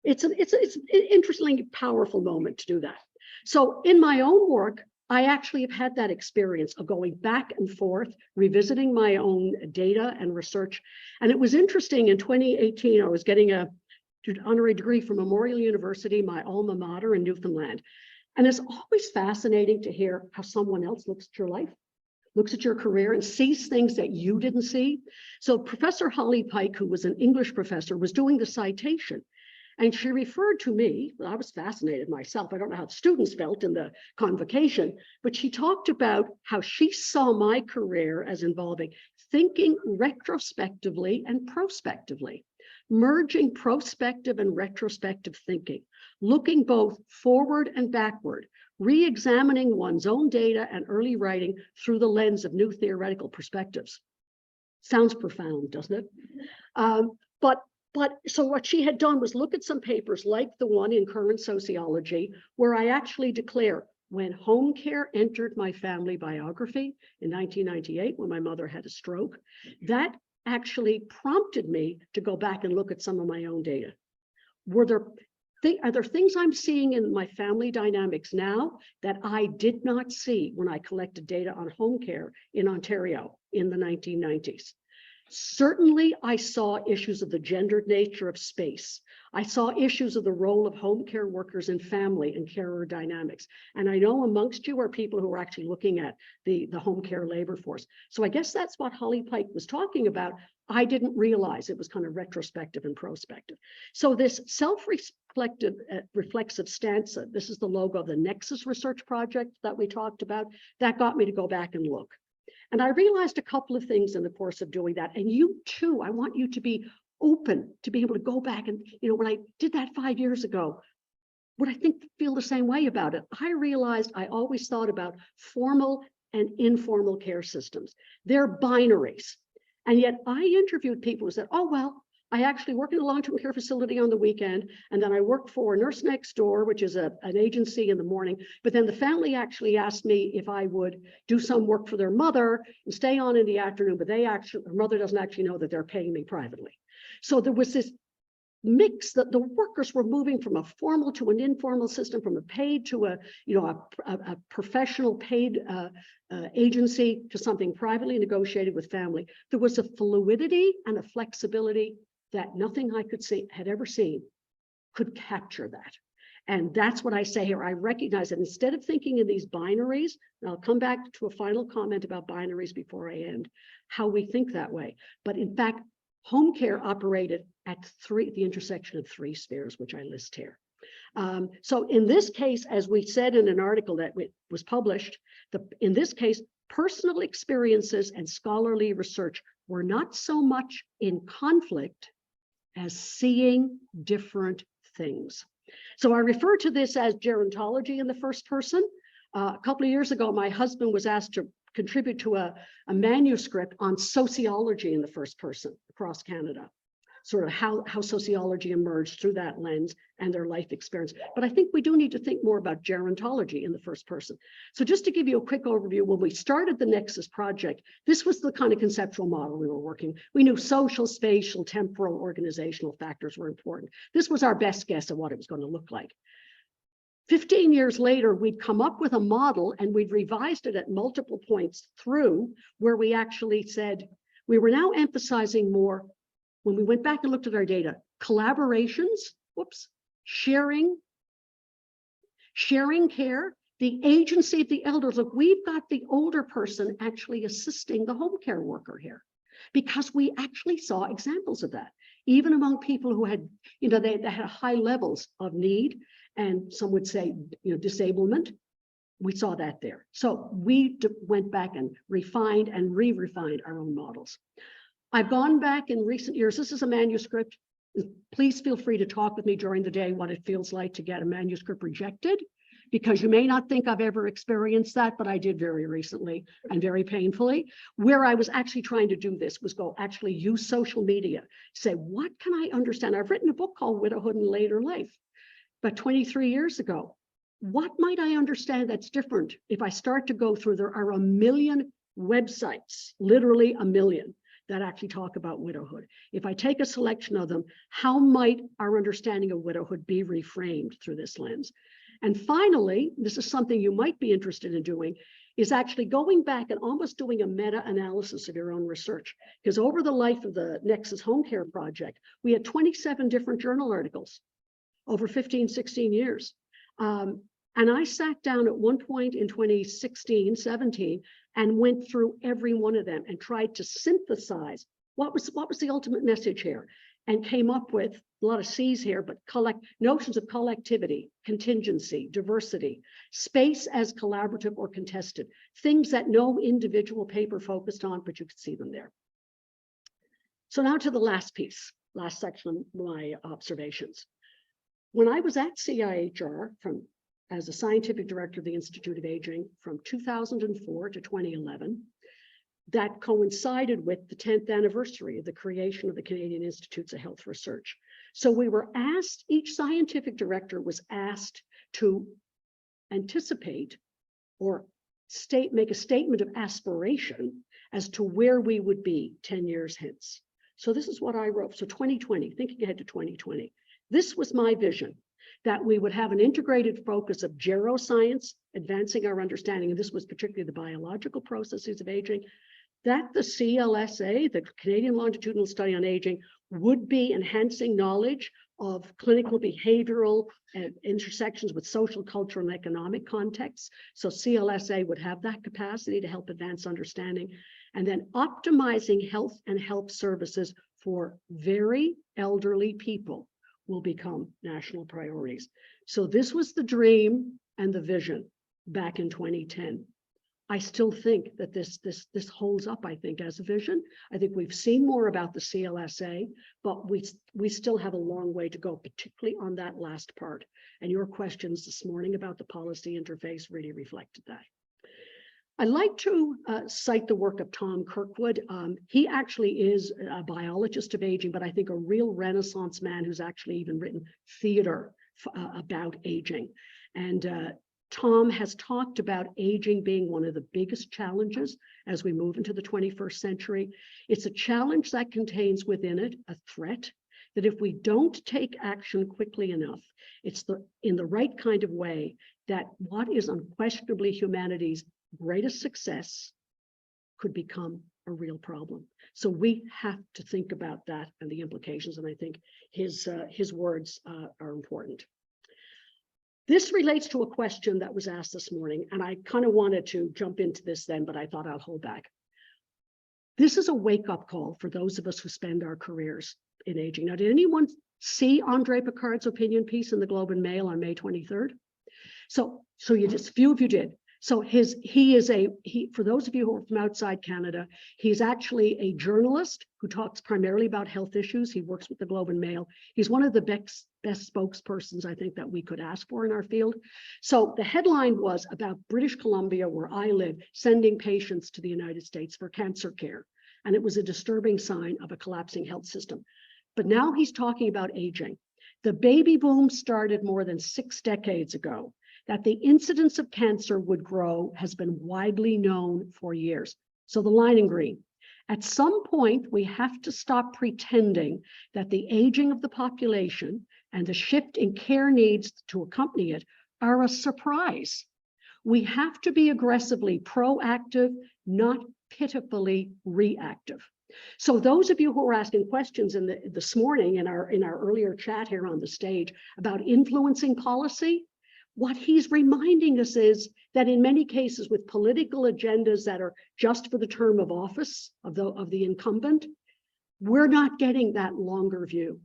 It's an interestingly powerful moment to do that. So in my own work, I actually have had that experience of going back and forth, revisiting my own data and research. And it was interesting, in 2018, I was getting an honorary degree from Memorial University, my alma mater in Newfoundland. And it's always fascinating to hear how someone else looks at your life, looks at your career and sees things that you didn't see. So Professor Holly Pike, who was an English professor, was doing the citation. And she referred to me, I was fascinated myself. I don't know how the students felt in the convocation, but she talked about how she saw my career as involving thinking retrospectively and prospectively, merging prospective and retrospective thinking, looking both forward and backward, re-examining one's own data and early writing through the lens of new theoretical perspectives. Sounds profound, doesn't it? But But so what she had done was look at some papers like the one in Current Sociology, where I actually declare when home care entered my family biography in 1998, when my mother had a stroke, that actually prompted me to go back and look at some of my own data. Are there things I'm seeing in my family dynamics now that I did not see when I collected data on home care in Ontario in the 1990s? Certainly, I saw issues of the gendered nature of space. I saw issues of the role of home care workers in family and carer dynamics. And I know amongst you are people who are actually looking at the home care labor force. So I guess that's what Holly Pike was talking about. I didn't realize it was kind of retrospective and prospective. So this reflexive stanza, this is the logo of the Nexus Research Project that we talked about, that got me to go back and look. And I realized a couple of things in the course of doing that. And you too, I want you to be open to be able to go back and, when I did that 5 years ago, would I feel the same way about it? I realized I always thought about formal and informal care systems. They're binaries. And yet I interviewed people who said, oh, well, I actually work in a long-term care facility on the weekend, and then I work for Nurse Next Door, which is an agency in the morning. But then the family actually asked me if I would do some work for their mother and stay on in the afternoon, but her mother doesn't actually know that they're paying me privately. So there was this mix that the workers were moving from a formal to an informal system, from a paid to a professional paid agency to something privately negotiated with family. There was a fluidity and a flexibility that nothing I had ever seen could capture that. And that's what I say here. I recognize that instead of thinking in these binaries, and I'll come back to a final comment about binaries before I end, how we think that way. But in fact, home care operated at the intersection of three spheres, which I list here. So in this case, as we said in an article that was published, in this case, personal experiences and scholarly research were not so much in conflict as seeing different things. So I refer to this as gerontology in the first person. A couple of years ago, my husband was asked to contribute to a manuscript on sociology in the first person across Canada, sort of how sociology emerged through that lens and their life experience. But I think we do need to think more about gerontology in the first person. So just to give you a quick overview, when we started the Nexus project, this was the kind of conceptual model we were working. We knew social, spatial, temporal, organizational factors were important. This was our best guess of what it was going to look like. 15 years later, we'd come up with a model and we'd revised it at multiple points through where we actually said, we were now emphasizing more, when we went back and looked at our data, collaborations, sharing care, the agency of the elders. Look, we've got the older person actually assisting the home care worker here, because we actually saw examples of that, even among people who had, they had high levels of need, and some would say, disablement. We saw that there. So we went back and refined and re-refined our own models. I've gone back in recent years. This is a manuscript. Please feel free to talk with me during the day what it feels like to get a manuscript rejected, because you may not think I've ever experienced that, but I did very recently and very painfully. Where I was actually trying to do this was go actually use social media, say, what can I understand? I've written a book called Widowhood in Later Life, but 23 years ago. What might I understand that's different if I start to go through? There are 1 million websites, literally 1 million, that actually talk about widowhood. If I take a selection of them, how might our understanding of widowhood be reframed through this lens? And finally, this is something you might be interested in doing, is actually going back and almost doing a meta-analysis of your own research. Because over the life of the Nexus Home Care Project, we had 27 different journal articles over 15, 16 years. And I sat down at one point in 2016, 17, and went through every one of them and tried to synthesize what was the ultimate message here, and came up with a lot of C's here, but notions of collectivity, contingency, diversity, space as collaborative or contested, things that no individual paper focused on, but you could see them there. So now to the last piece, last section of my observations. When I was at CIHR as a scientific director of the Institute of Aging from 2004 to 2011, that coincided with the 10th anniversary of the creation of the Canadian Institutes of Health Research. So we were asked, each scientific director was asked to anticipate or make a statement of aspiration as to where we would be 10 years hence. So this is what I wrote. So 2020, thinking ahead to 2020. This was my vision, that we would have an integrated focus of geroscience, advancing our understanding, and this was particularly the biological processes of aging, that the CLSA, the Canadian Longitudinal Study on Aging, would be enhancing knowledge of clinical behavioral intersections with social, cultural, and economic contexts. So CLSA would have that capacity to help advance understanding, and then optimizing health and health services for very elderly people will become national priorities. So this was the dream and the vision back in 2010. I still think that this holds up, I think, as a vision. I think we've seen more about the CLSA, but we still have a long way to go, particularly on that last part. And your questions this morning about the policy interface really reflected that. I like to cite the work of Tom Kirkwood. He actually is a biologist of aging, but I think a real Renaissance man who's actually even written theater about aging. And Tom has talked about aging being one of the biggest challenges as we move into the 21st century. It's a challenge that contains within it a threat that if we don't take action quickly enough, it's in the right kind of way, that what is unquestionably humanity's greatest success could become a real problem. So we have to think about that and the implications, and I think his words are important. This relates to a question that was asked this morning, and I kind of wanted to jump into this then, but I thought I'll hold back. This is a wake-up call for those of us who spend our careers in aging. Now, did anyone see Andre Picard's opinion piece in the Globe and Mail on May 23rd? So you just, few of you did. So for those of you who are from outside Canada, he's actually a journalist who talks primarily about health issues. He works with the Globe and Mail. He's one of the best spokespersons, I think, that we could ask for in our field. So the headline was about British Columbia, where I live, sending patients to the United States for cancer care. And it was a disturbing sign of a collapsing health system. But now he's talking about aging. The baby boom started more than 6 decades ago. That the incidence of cancer would grow has been widely known for years. So the line in green. At some point, we have to stop pretending that the aging of the population and the shift in care needs to accompany it are a surprise. We have to be aggressively proactive, not pitifully reactive. So those of you who are asking questions this morning in our earlier chat here on the stage about influencing policy, what he's reminding us is that in many cases with political agendas that are just for the term of office of the incumbent, we're not getting that longer view.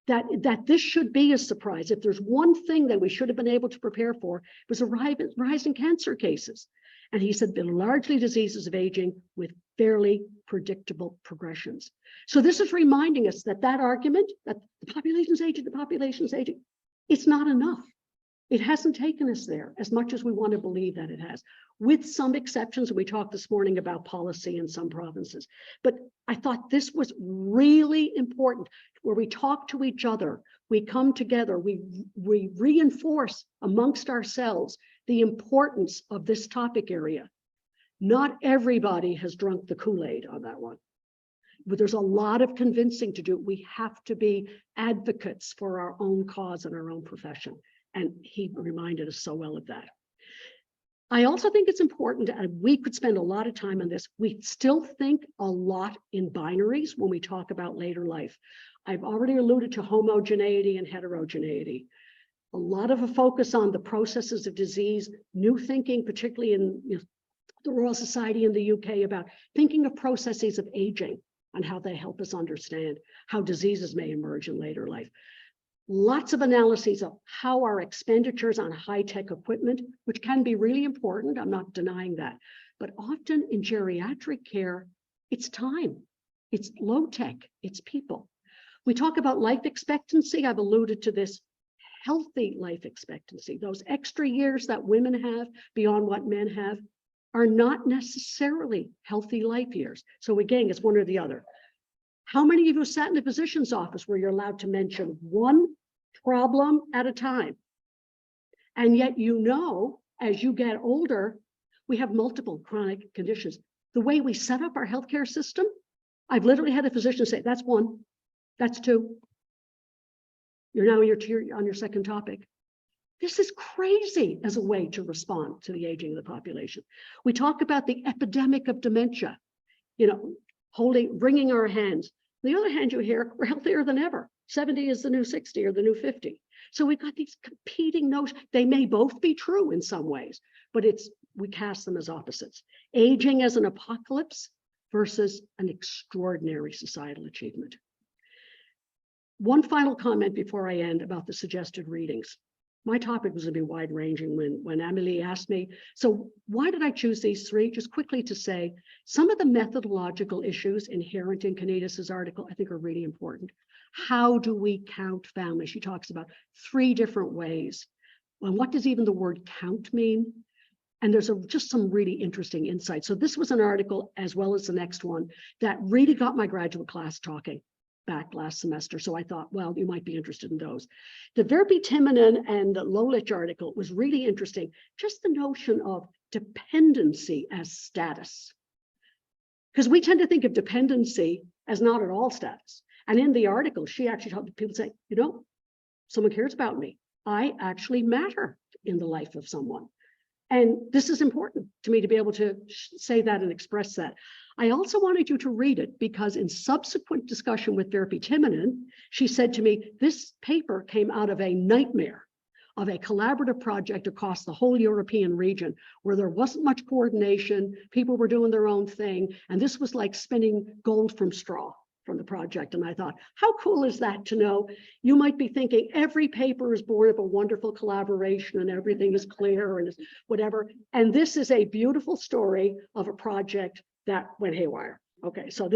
That this should be a surprise. If there's one thing that we should have been able to prepare for, it was a rise in cancer cases. And he said they're largely diseases of aging with fairly predictable progressions. So this is reminding us that argument that the population's aging, it's not enough. It hasn't taken us there as much as we want to believe that it has, with some exceptions. We talked this morning about policy in some provinces, but I thought this was really important, where we talk to each other, we come together, we reinforce amongst ourselves the importance of this topic area. Not everybody has drunk the Kool-Aid on that one, but there's a lot of convincing to do. We have to be advocates for our own cause and our own profession. And he reminded us so well of that. I also think it's important, and we could spend a lot of time on this, we still think a lot in binaries when we talk about later life. I've already alluded to homogeneity and heterogeneity. A lot of a focus on the processes of disease, new thinking, particularly in the Royal Society in the UK, about thinking of processes of aging and how they help us understand how diseases may emerge in later life. Lots of analyses of how our expenditures on high-tech equipment, which can be really important, I'm not denying that, but often in geriatric care, it's time, it's low-tech, it's people. We talk about life expectancy. I've alluded to this, healthy life expectancy, those extra years that women have beyond what men have. are not necessarily healthy life years. So again, it's one or the other. How many of you sat in the physician's office where you're allowed to mention one problem at a time? And yet, you know, as you get older, we have multiple chronic conditions. The way we set up our healthcare system, I've literally had a physician say, that's one, that's two. You're now on your second topic. This is crazy as a way to respond to the aging of the population. We talk about the epidemic of dementia, you know, wringing our hands. On the other hand, you hear we're healthier than ever. 70 is the new 60 or the new 50. So we've got these competing notions. They may both be true in some ways, but we cast them as opposites. Aging as an apocalypse versus an extraordinary societal achievement. One final comment before I end about the suggested readings. My topic was going to be wide-ranging when Amelie asked me, so why did I choose these three? Just quickly to say, some of the methodological issues inherent in Kanitas's article, I think are really important. How do we count families? She talks about 3 different ways. Well, what does even the word count mean? And there's just some really interesting insights. So this was an article, as well as the next one, that really got my graduate class talking back last semester. So I thought, well, you might be interested in those. The Verbi Timonen and Lolich article was really interesting. Just the notion of dependency as status. Because we tend to think of dependency as not at all status. And in the article, she actually talked to people saying, you know, someone cares about me. I actually matter in the life of someone. And this is important to me to be able to say that and express that. I also wanted you to read it because in subsequent discussion with Verbi Timonen, she said to me, this paper came out of a nightmare of a collaborative project across the whole European region where there wasn't much coordination, people were doing their own thing, and this was like spinning gold from straw from the project. And I thought, how cool is that to know? You might be thinking every paper is born of a wonderful collaboration and everything is clear and is whatever. And this is a beautiful story of a project that went haywire. Okay, so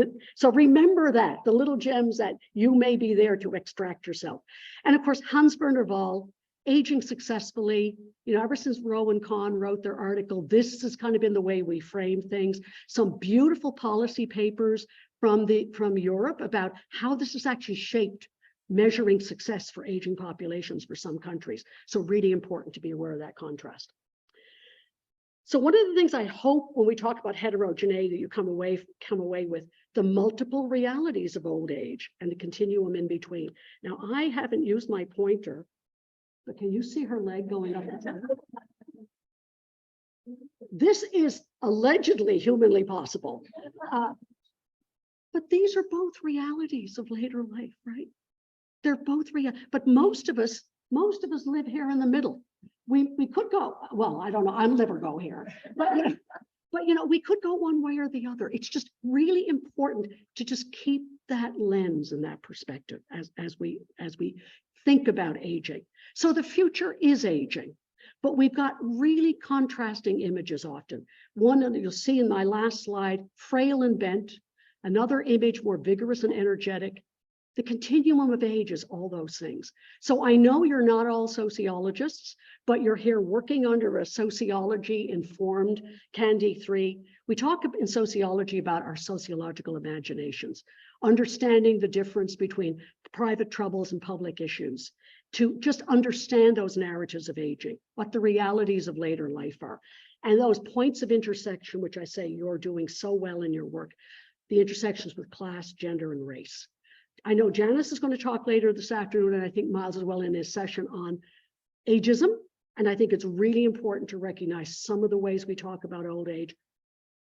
remember that, the little gems that you may be there to extract yourself. And of course, Hans Werner Wahl, Aging Successfully, you know, ever since Rowe and Kahn wrote their article, this has kind of been the way we frame things. Some beautiful policy papers from Europe about how this has actually shaped measuring success for aging populations for some countries. So really important to be aware of that contrast. So one of the things I hope when we talk about heterogeneity, you come away with the multiple realities of old age and the continuum in between. Now, I haven't used my pointer, but can you see her leg going up? This is allegedly humanly possible. But these are both realities of later life, right? They're both real, but most of us live here in the middle. We could go, well, I don't know, I'm live or go here, but you know, we could go one way or the other. It's just really important to just keep that lens and that perspective as we think about aging. So the future is aging, but we've got really contrasting images often. One that you'll see in my last slide, frail and bent. Another image, more vigorous and energetic. The continuum of age is all those things. So I know you're not all sociologists, but you're here working under a sociology-informed CAnD3. We talk in sociology about our sociological imaginations, understanding the difference between private troubles and public issues, to just understand those narratives of aging, what the realities of later life are, and those points of intersection, which I say you're doing so well in your work, the intersections with class, gender, and race. I know Janice is going to talk later this afternoon, and I think Miles as well in his session on ageism. And I think it's really important to recognize some of the ways we talk about old age.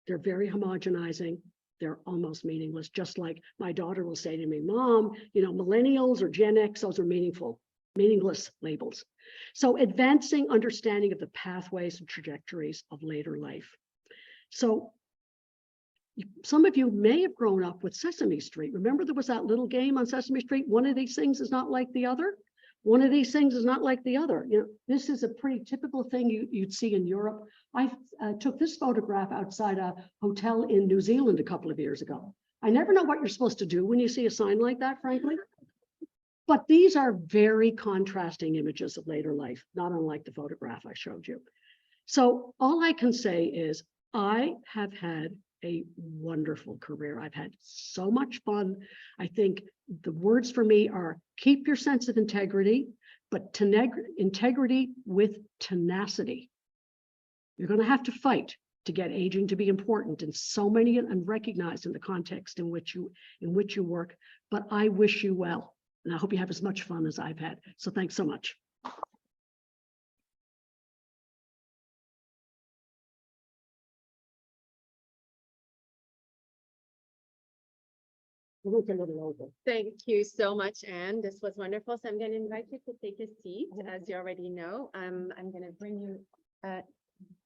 They're very homogenizing. They're almost meaningless. Just like my daughter will say to me, Mom, you know, millennials or Gen X, those are meaningless labels. So advancing understanding of the pathways and trajectories of later life. So some of you may have grown up with Sesame Street. Remember there was that little game on Sesame Street? One of these things is not like the other. One of these things is not like the other. You know, this is a pretty typical thing you'd see in Europe. I took this photograph outside a hotel in New Zealand a couple of years ago. I never know what you're supposed to do when you see a sign like that, frankly. But these are very contrasting images of later life, not unlike the photograph I showed you. So all I can say is I have had a wonderful career. I've had so much fun. I think the words for me are keep your sense of integrity, but integrity with tenacity. You're going to have to fight to get aging to be important in so many and recognized in the context in which you work. But I wish you well, and I hope you have as much fun as I've had. So thanks so much. Thank you so much, Anne. This was wonderful. So I'm going to invite you to take a seat. As you already know, I'm going to bring you a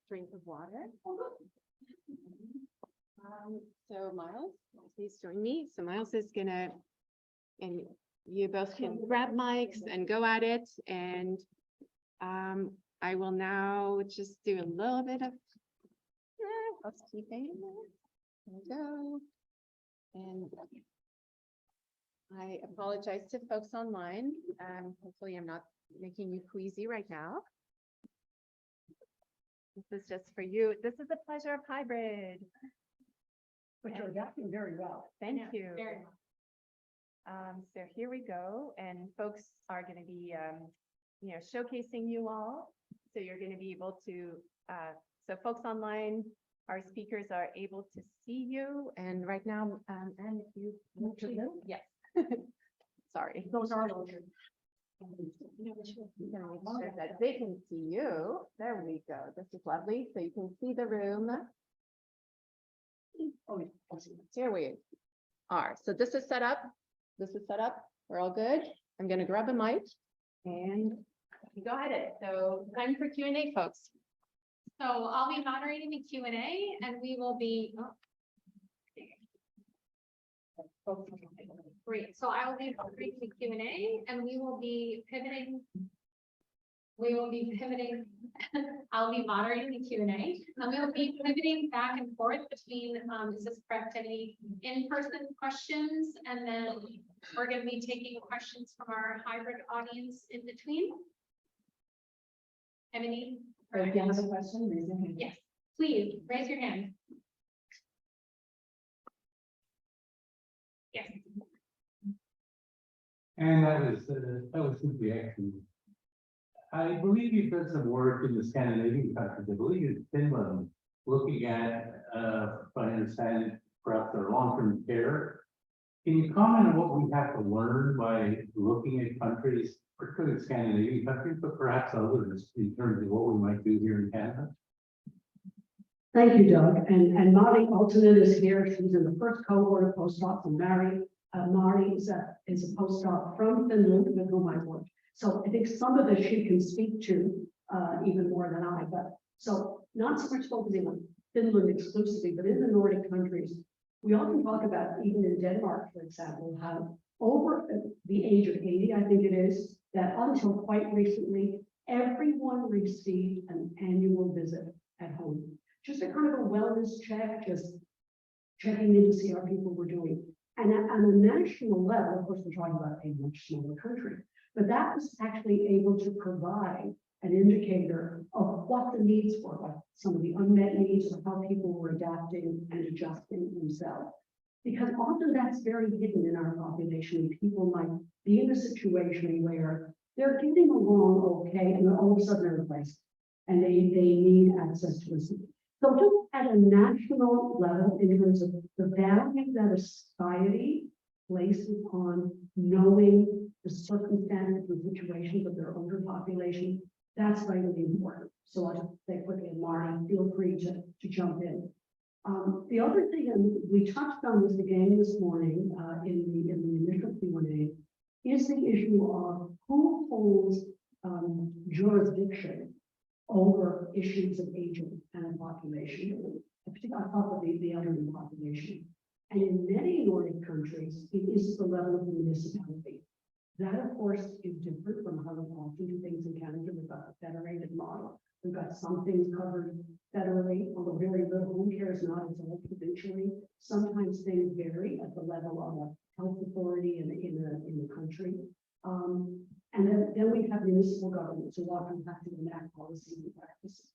drink of water. So Miles, please join me. So Miles is going to, and you both can grab mics and go at it. And I will now just do a little bit of housekeeping. There we go. And I apologize to folks online. Hopefully I'm not making you queasy right now. This is just for you. This is the pleasure of hybrid. But you're adapting very well. Thank you. So here we go. And folks are going to be, showcasing you all. So you're going to be able to, so folks online, our speakers are able to see you. And right now, and if you move to them, yes. Sorry. Those are larger. Make sure that they can see you. There we go. This is lovely. So you can see the room. Oh, Here we are. So this is set up. This is set up. We're all good. I'm going to grab a mic and go ahead. So time for Q&A, folks. So I'll be moderating the Q&A and we will be, great. So I will be moderating the Q&A and we will be pivoting. I'll be moderating the Q&A and we will be pivoting back and forth between, is this correct, any in-person questions, and then we're going to be taking questions from our hybrid audience in between. Emily? If you have a question, raise your hand. Yes, please raise your hand. Yes. And that was simply excellent. I believe you've done some work in the Scandinavian countries. I believe in Finland, looking at, if I understand it, perhaps their long-term care. Can you comment on what we have to learn by looking at countries, particularly Scandinavian countries, but perhaps others, in terms of what we might do here in Canada? Thank you, Doug. And Mari Altonen is here. She's in the first cohort of postdocs, and Mari is a postdoc from Finland with whom I worked. So I think some of this she can speak to even more than I, but so not so much focusing on Finland exclusively, but in the Nordic countries, we often talk about, even in Denmark, for example, how over the age of 80, I think it is, that until quite recently, everyone received an annual visit at home. Just a kind of a wellness check, just checking in to see how people were doing. And on a national level, of course, we're talking about a much smaller country, but that was actually able to provide an indicator of what the needs were, like some of the unmet needs, of how people were adapting and adjusting themselves. Because often that's very hidden in our population. People might be in a situation where they're getting along okay, and then all of a sudden they're replaced, and they need access to us. So just at a national level, in terms of the value that a society places on knowing the circumstances and situations of their older population, that's really important. So I'll just say quickly, Mari, feel free to jump in. The other thing, and we touched on this again this morning in the initial Q&A, is the issue of who holds jurisdiction over issues of aging and population, particularly on top of the elderly population. And in many Nordic countries, it is the level of the municipality. That, of course, is different from how we often do things in Canada. We've got a federated model. We've got some things covered federally, although very little. Home care is not as all provincially. Sometimes things vary at the level of a health authority in the country. And then we have municipal governments who often have to enact policies and practices.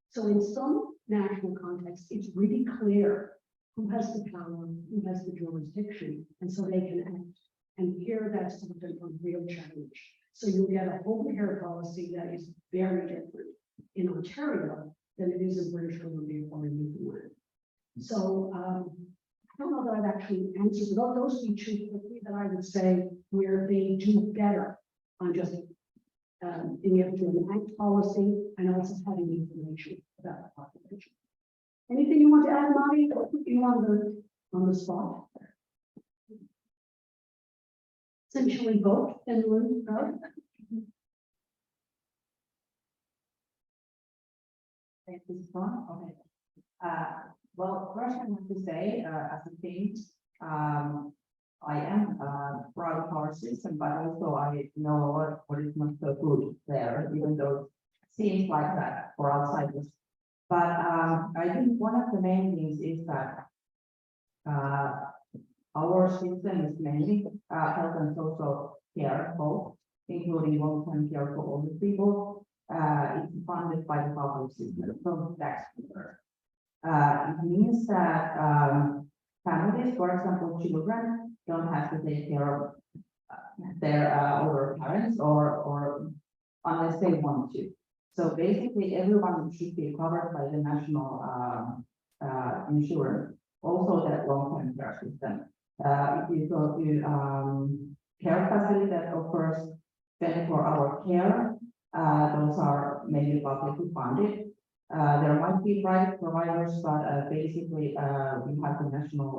So in some national contexts, it's really clear who has the power, who has the jurisdiction, and so they can act. And here that's sort of a real challenge. So you'll get a home care policy that is very different in Ontario than it is in British Columbia or in Newfoundland. So I don't know that I've actually answered those be two quickly that I would say where they do better on just being able to enact policy and also having information about the population. Anything you want to add, Marty? You on the spot? Essentially vote and learn about. Thank you, okay. Well, first I have to say, as a thing, I am proud of our system, but also I know what is not so good there, even though it seems like that for outsiders. But I think one of the main things is that our system is mainly health and social care, both, including long-term care for older people. It's funded by the public system, from taxpayers. It means that families, for example, children, don't have to take care of their older parents or unless they want to. So basically, everyone should be covered by the national insurance, also that long-term care system. If you go to care facility that offers 24-hour care, those are mainly publicly funded. There might be private providers, but basically we have the national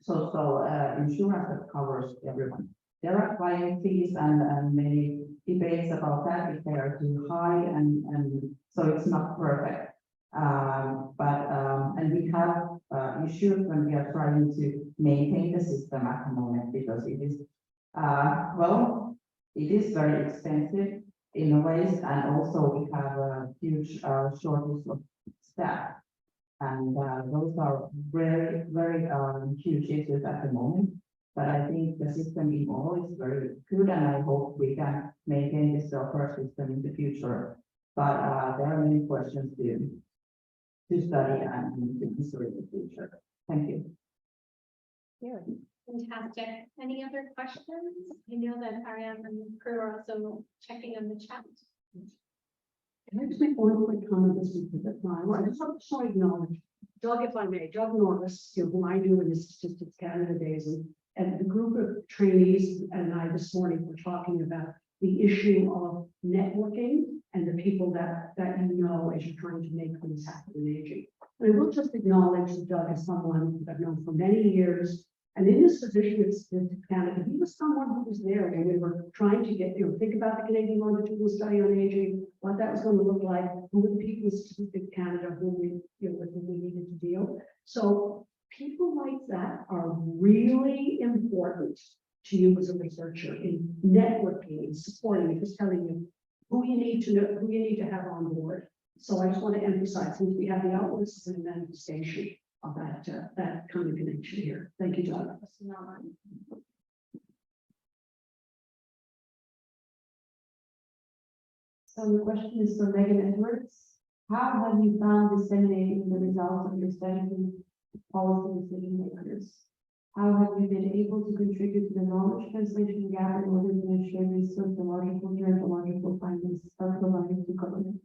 social insurance that covers everyone. There are client fees and many debates about that if they are too high, and so it's not perfect. And we have issues when we are trying to maintain the system at the moment, because it is well, it is very expensive in ways, and also we have a huge shortage of staff, and those are very huge issues at the moment. But I think the system in all is very good, and I hope we can maintain this welfare system in the future. But there are many questions to study and to consider in the future. Thank you. Fantastic. Any other questions? I know that Ariane and the crew are also checking on the chat. Can I just make one quick comment this week? I just want to acknowledge Doug, if I may, Doug Norris, whom I knew in the Statistics Canada days, and the group of trainees and I this morning were talking about the issue of networking and the people that you know as you're trying to make things happen in aging. And I will just acknowledge that Doug is someone I've known for many years. And in this position at Statistics Canada, he was someone who was there when we were trying to get, think about the Canadian Longitudinal Study on Aging, what that was going to look like, who were the people in Statistics Canada who we, with whom we needed to deal. So people like that are really important to you as a researcher in networking and supporting, just telling you who you need to know, who you need to have on board. So I just want to emphasize, since we have the outwards and the manifestation of that kind of connection here. Thank you, John. So the question is from Megan Edwards. How have you found disseminating the results of your study to policy decision makers? How have you been able to contribute to the knowledge translation gap in order to ensure these sociological, gerontological findings are provided to government?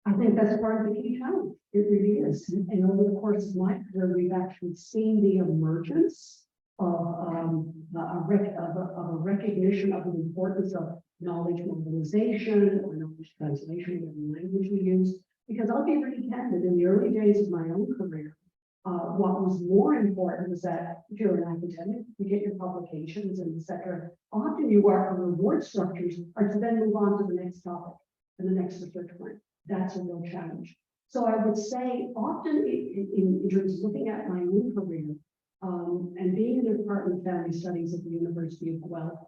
I think that's part of the key challenge. It really is. And over the course of my career, we've actually seen the emergence of a recognition of the importance of knowledge mobilization or knowledge translation, whatever language we use. Because I'll be really candid, in the early days of my own career, what was more important was that if you're an academic, you get your publications and etc. Often you are reward structures are to then move on to the next topic and the next research plan. That's a real challenge. So I would say often in terms of looking at my own career and being in the Department of Family Studies at the University of Guelph,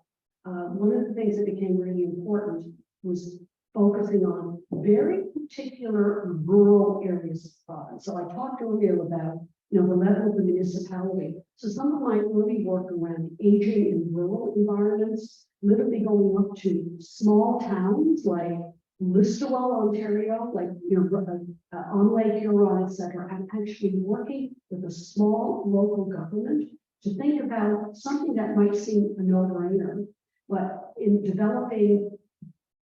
one of the things that became really important was focusing on very particular rural areas of the province. So I talked earlier about the level of the municipality. So some of my early work around aging in rural environments, literally going up to small towns like Listowel, Ontario, like, on Lake Huron, et cetera, and actually working with a small local government to think about something that might seem a no-brainer, but in developing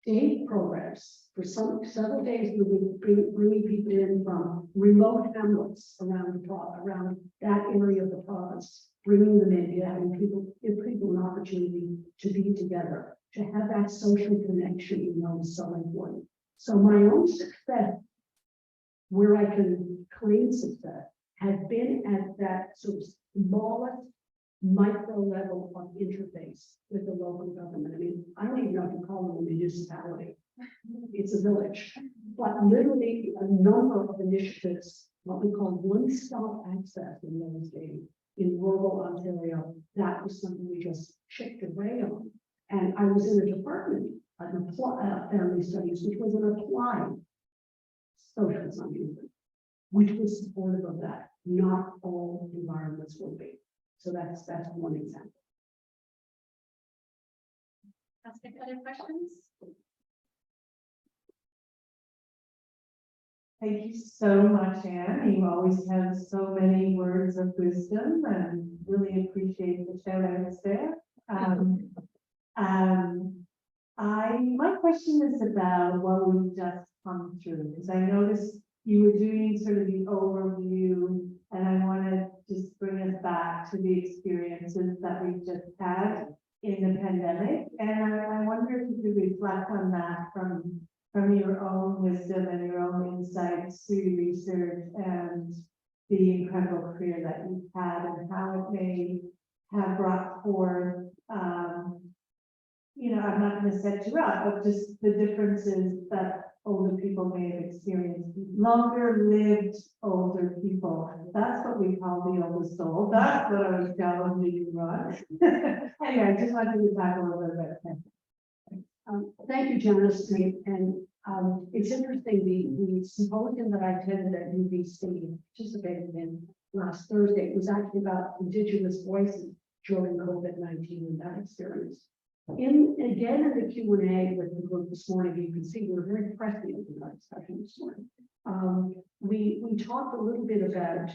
day programs for several days, we would bringing people in from remote hamlets around that area of the province, bringing them in, give people an opportunity to be together, to have that social connection, is so important. So my own success, where I can claim success, has been at that sort of smallest micro level of interface with the local government. I mean, I don't even know if you call them a municipality. It's a village, but literally a number of initiatives, what we call one-stop access in those days in rural Ontario. That was something we just chipped away on. And I was in a department of family studies, which was an applied social science, which was supportive of that. Not all environments will be. So that's one example. Other questions? Thank you so much, Anne. You always have so many words of wisdom and really appreciate the shout outs there. My question is about what we've just come through, because I noticed you were doing sort of the overview, and I want to just bring us back to the experiences that we've just had in the pandemic. And I wonder if you could reflect on that from your own wisdom and your own insights through research and the incredible career that you've had, and how it may have brought forth, I'm not going to set you up, but just the differences that older people may have experienced. Longer lived older people. That's what we call the oldest soul. That's what I was telling you, Ron. Anyway, I just wanted to talk a little bit about it. Thank you, Janice. And it's interesting, the symposium that I attended at UBC, participated in last Thursday, was actually about Indigenous voices during COVID-19 and that experience. In the Q&A with the group this morning, you can see we're very prescient in our discussion this morning. We talked a little bit about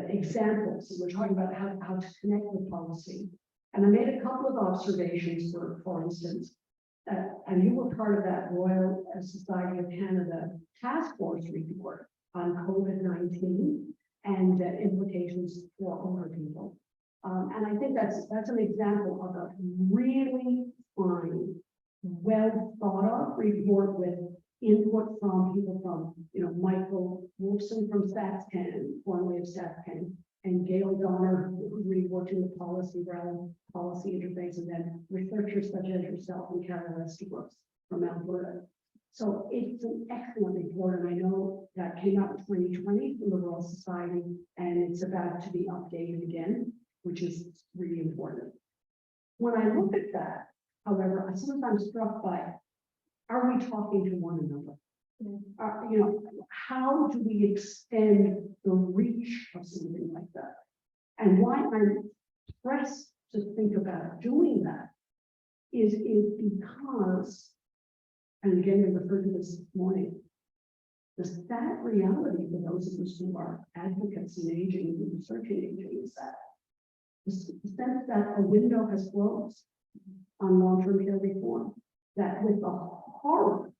examples. We're talking about how to connect with policy. And I made a couple of observations, for instance, and you were part of that Royal Society of Canada task force report on COVID-19 and implications for older people. And I think that's an example of a really fine, well thought of report with input from people from, Michael Wolfson from StatsCan, formerly of StatsCan, and Gail Donner, who really worked in the policy realm, policy interface, and then researchers such as yourself and Carol Estabrook from Alberta. So it's an excellent report, and I know that came out in 2020 from the Royal Society, and it's about to be updated again, which is really important. When I look at that, however, I'm sometimes struck by, are we talking to one another? How do we extend the reach of something like that? And why I'm pressed to think about doing that is because, and again, we referred to this morning, the sad reality for those of us who are advocates in aging and researching aging is that the sense that a window has closed on long-term care reform, that with the horror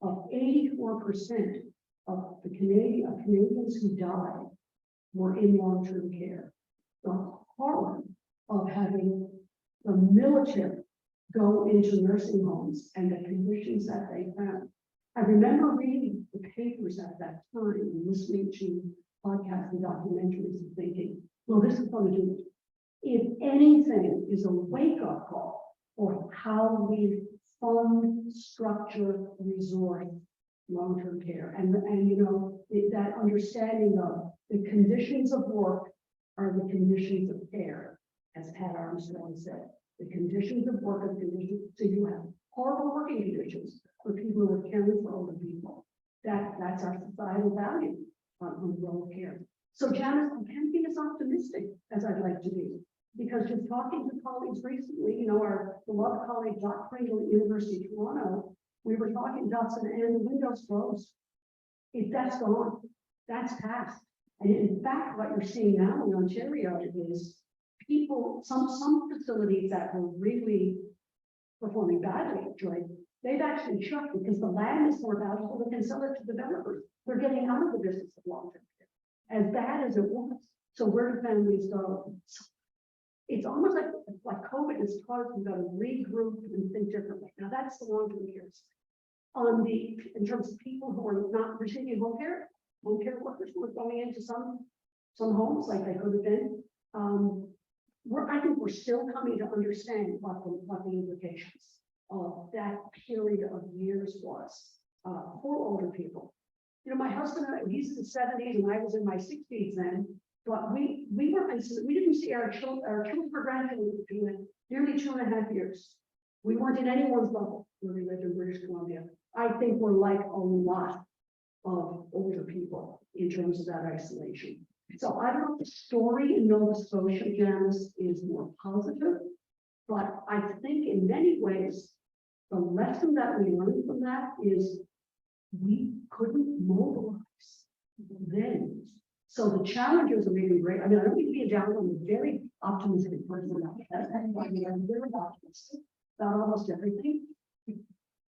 of 84% of the Canadians who died were in long-term care, the horror of having the military go into nursing homes and the conditions that they found. I remember reading the papers at that time and listening to podcasts and documentaries and thinking, well, this is going to do it. If anything is a wake-up call for how we fund, structure, resource long-term care. And that understanding of the conditions of work are the conditions of care, as Pat Armstrong said. The conditions of work are the conditions. So you have horrible working conditions for people who are caring for older people. That's our societal value on the role of care. So Janice, I can't be as optimistic as I'd like to be, because just talking to colleagues recently, our beloved colleague Doc Pringle at University of Toronto We were talking Dustin and the windows closed. If that's gone, that's past. And in fact, what you're seeing now in Ontario is people, some facilities that were really performing badly, Joy, they've actually shut because the land is more valuable, they can sell it to developers. They're getting out of the business of long-term care, as bad as it was. So where do families go? It's almost like COVID has taught them to regroup and think differently. Now that's the long-term care side. In terms of people who are not receiving home care workers who are going into some homes like they could have been. I think we're still coming to understand what the implications of that period of years was for older people. You know, my husband, he's in his 70s and I was in my 60s then, but we didn't see our children or grandchildren for nearly 2.5 years. We weren't in anyone's bubble when we lived in British Columbia. I think we're like a lot of older people in terms of that isolation. So I don't know if the story in Nova Scotia, Janice, is more positive, but I think in many ways, the lesson that we learned from that is we couldn't mobilize then. So the challenges are really great. I mean, I don't need to be a downer, I'm a very optimistic person about that. I'm very optimistic about almost everything.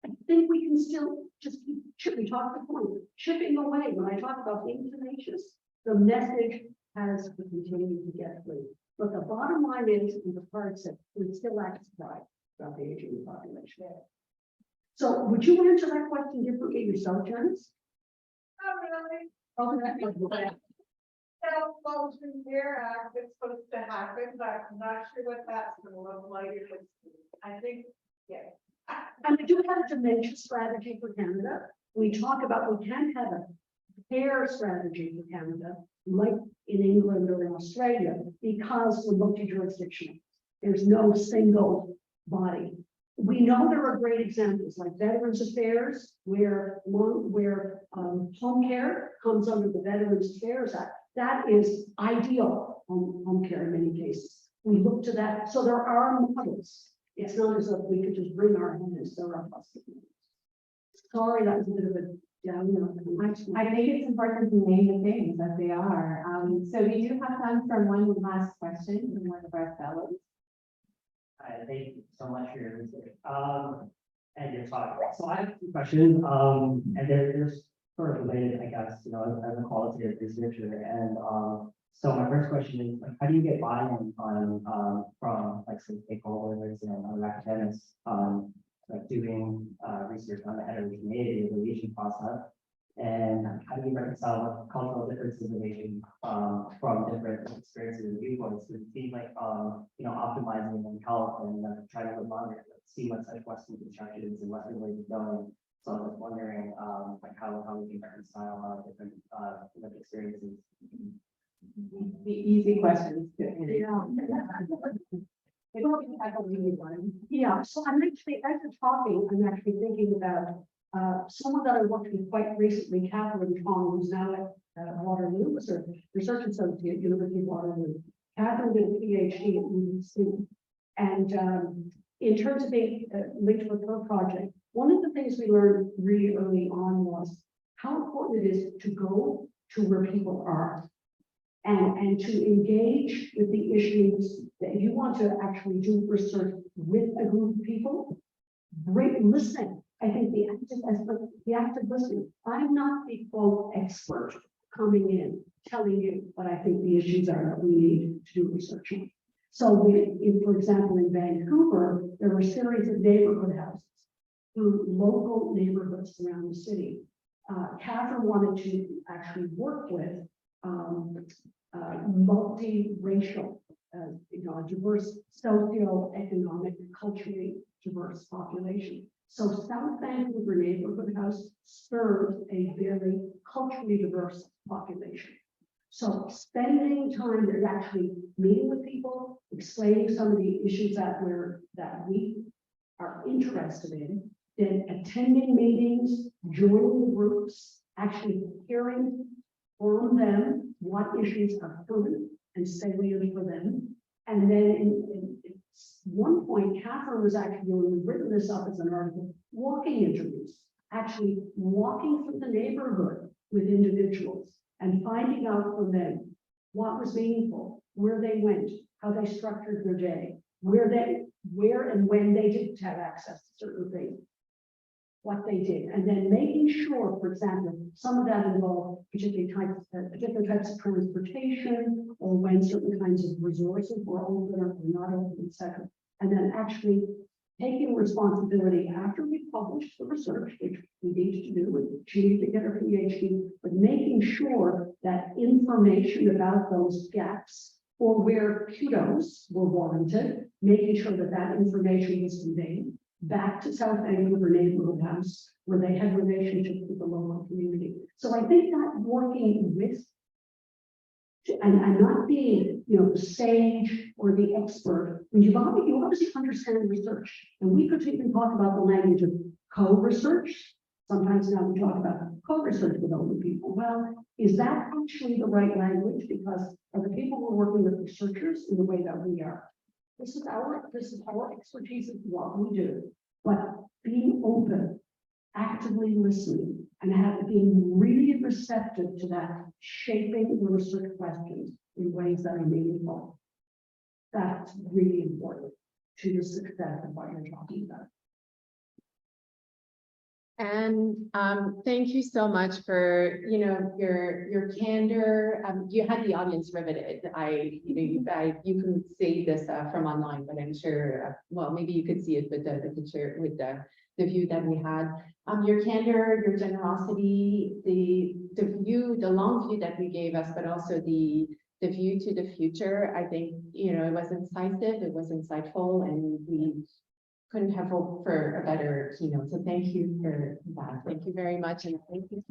I think we can still just keep chipping, talk the point, chipping away. When I talk about being tenacious, the message has to continue to get through. But the bottom line is, in the parts that we still act surprised about the aging population. So would you answer that question differently yourself, Janice? Not really. Self-function here, it's supposed to happen, but I'm not sure what that's going to look like. I think, yeah. And we do have a dementia strategy for Canada. We talk about, we can't have a care strategy for Canada, like in England or in Australia, because we're multi-jurisdictional. There's no single body. We know there are great examples like Veterans Affairs, where home care comes under the Veterans Affairs Act. That is ideal home care in many cases. We look to that. So there are models. It's not as if we could just bring our hands to our hospitals. Sorry, that was a bit of a downer. I think it's important to name the things that they are. So we do have time for one last question from one of our fellows. Thank you so much for your research and your talk. So I have 2 questions, and they're sort of related, I guess, you know, as a qualitative researcher. And so my first question is, like, how do you get buy-in on from like some stakeholders and other academics like doing research on the heterogeneity of the aging process? And how do you reconcile cultural differences in aging from different experiences and viewpoints? It seems like you know, optimizing in health and trying to live longer seem like such Western constructions and Western ways of going. So I was wondering like how we can reconcile different life experiences. The easy questions. Yeah, so I'm actually, as you're talking, I'm actually thinking about someone that I worked with quite recently, Catherine Tong, who's now at Waterloo, was a research associate at University of Waterloo. Catherine did a PhD at UBC. And in terms of being linked with her project, one of the things we learned really early on was how important it is to go to where people are and to engage with the issues that if you want to actually do research with a group of people, great listening. I think the active listening. I'm not the quote expert coming in telling you what I think the issues are that we need to do research on. So for example, in Vancouver, there were a series of neighborhood houses through local neighborhoods around the city. Catherine wanted to actually work with multiracial, you know, a diverse socioeconomic, culturally diverse population. So South Vancouver Neighborhood House serves a very culturally diverse population. So spending time there, actually meeting with people, explaining some of the issues that we are interested in, then attending meetings, joining groups, actually hearing from them what issues are permanent and salient for them, and then one point, Catherine was actually, we've written this up as an article, walking interviews, actually walking through the neighborhood with individuals and finding out from them what was meaningful, where they went, how they structured their day, where and when they didn't have access to certain things, what they did, and then making sure, for example, some of that involved different types of transportation, or when certain kinds of resources were open or not open, etc. And then actually taking responsibility after we published the research, which we needed to do, and she needed to get her PhD, but making sure that information about those gaps or where kudos were warranted, making sure that that information was conveyed back to South Vancouver Neighborhood House, where they had relationships with the local community. So I think that working with and not being, the sage or the expert, when you obviously understand research, and we could even talk about the language of co-research. Sometimes now we talk about co-research with older people. Well, is that actually the right language? Because are the people who are working with researchers in the way that we are? This is our expertise of what we do, but being open, actively listening, and being really receptive to that, shaping the research questions in ways that are meaningful. That's really important to the success of what you're talking about. And thank you so much for your candor. You had the audience riveted. You can see this from online, but I'm sure well, maybe you could see it with the picture, with the view that we had. Your candor, your generosity, the long view that you gave us, but also the view to the future. I think it was incisive, it was insightful, and we couldn't have hoped for a better keynote. So thank you for that. Thank you very much. And thank you.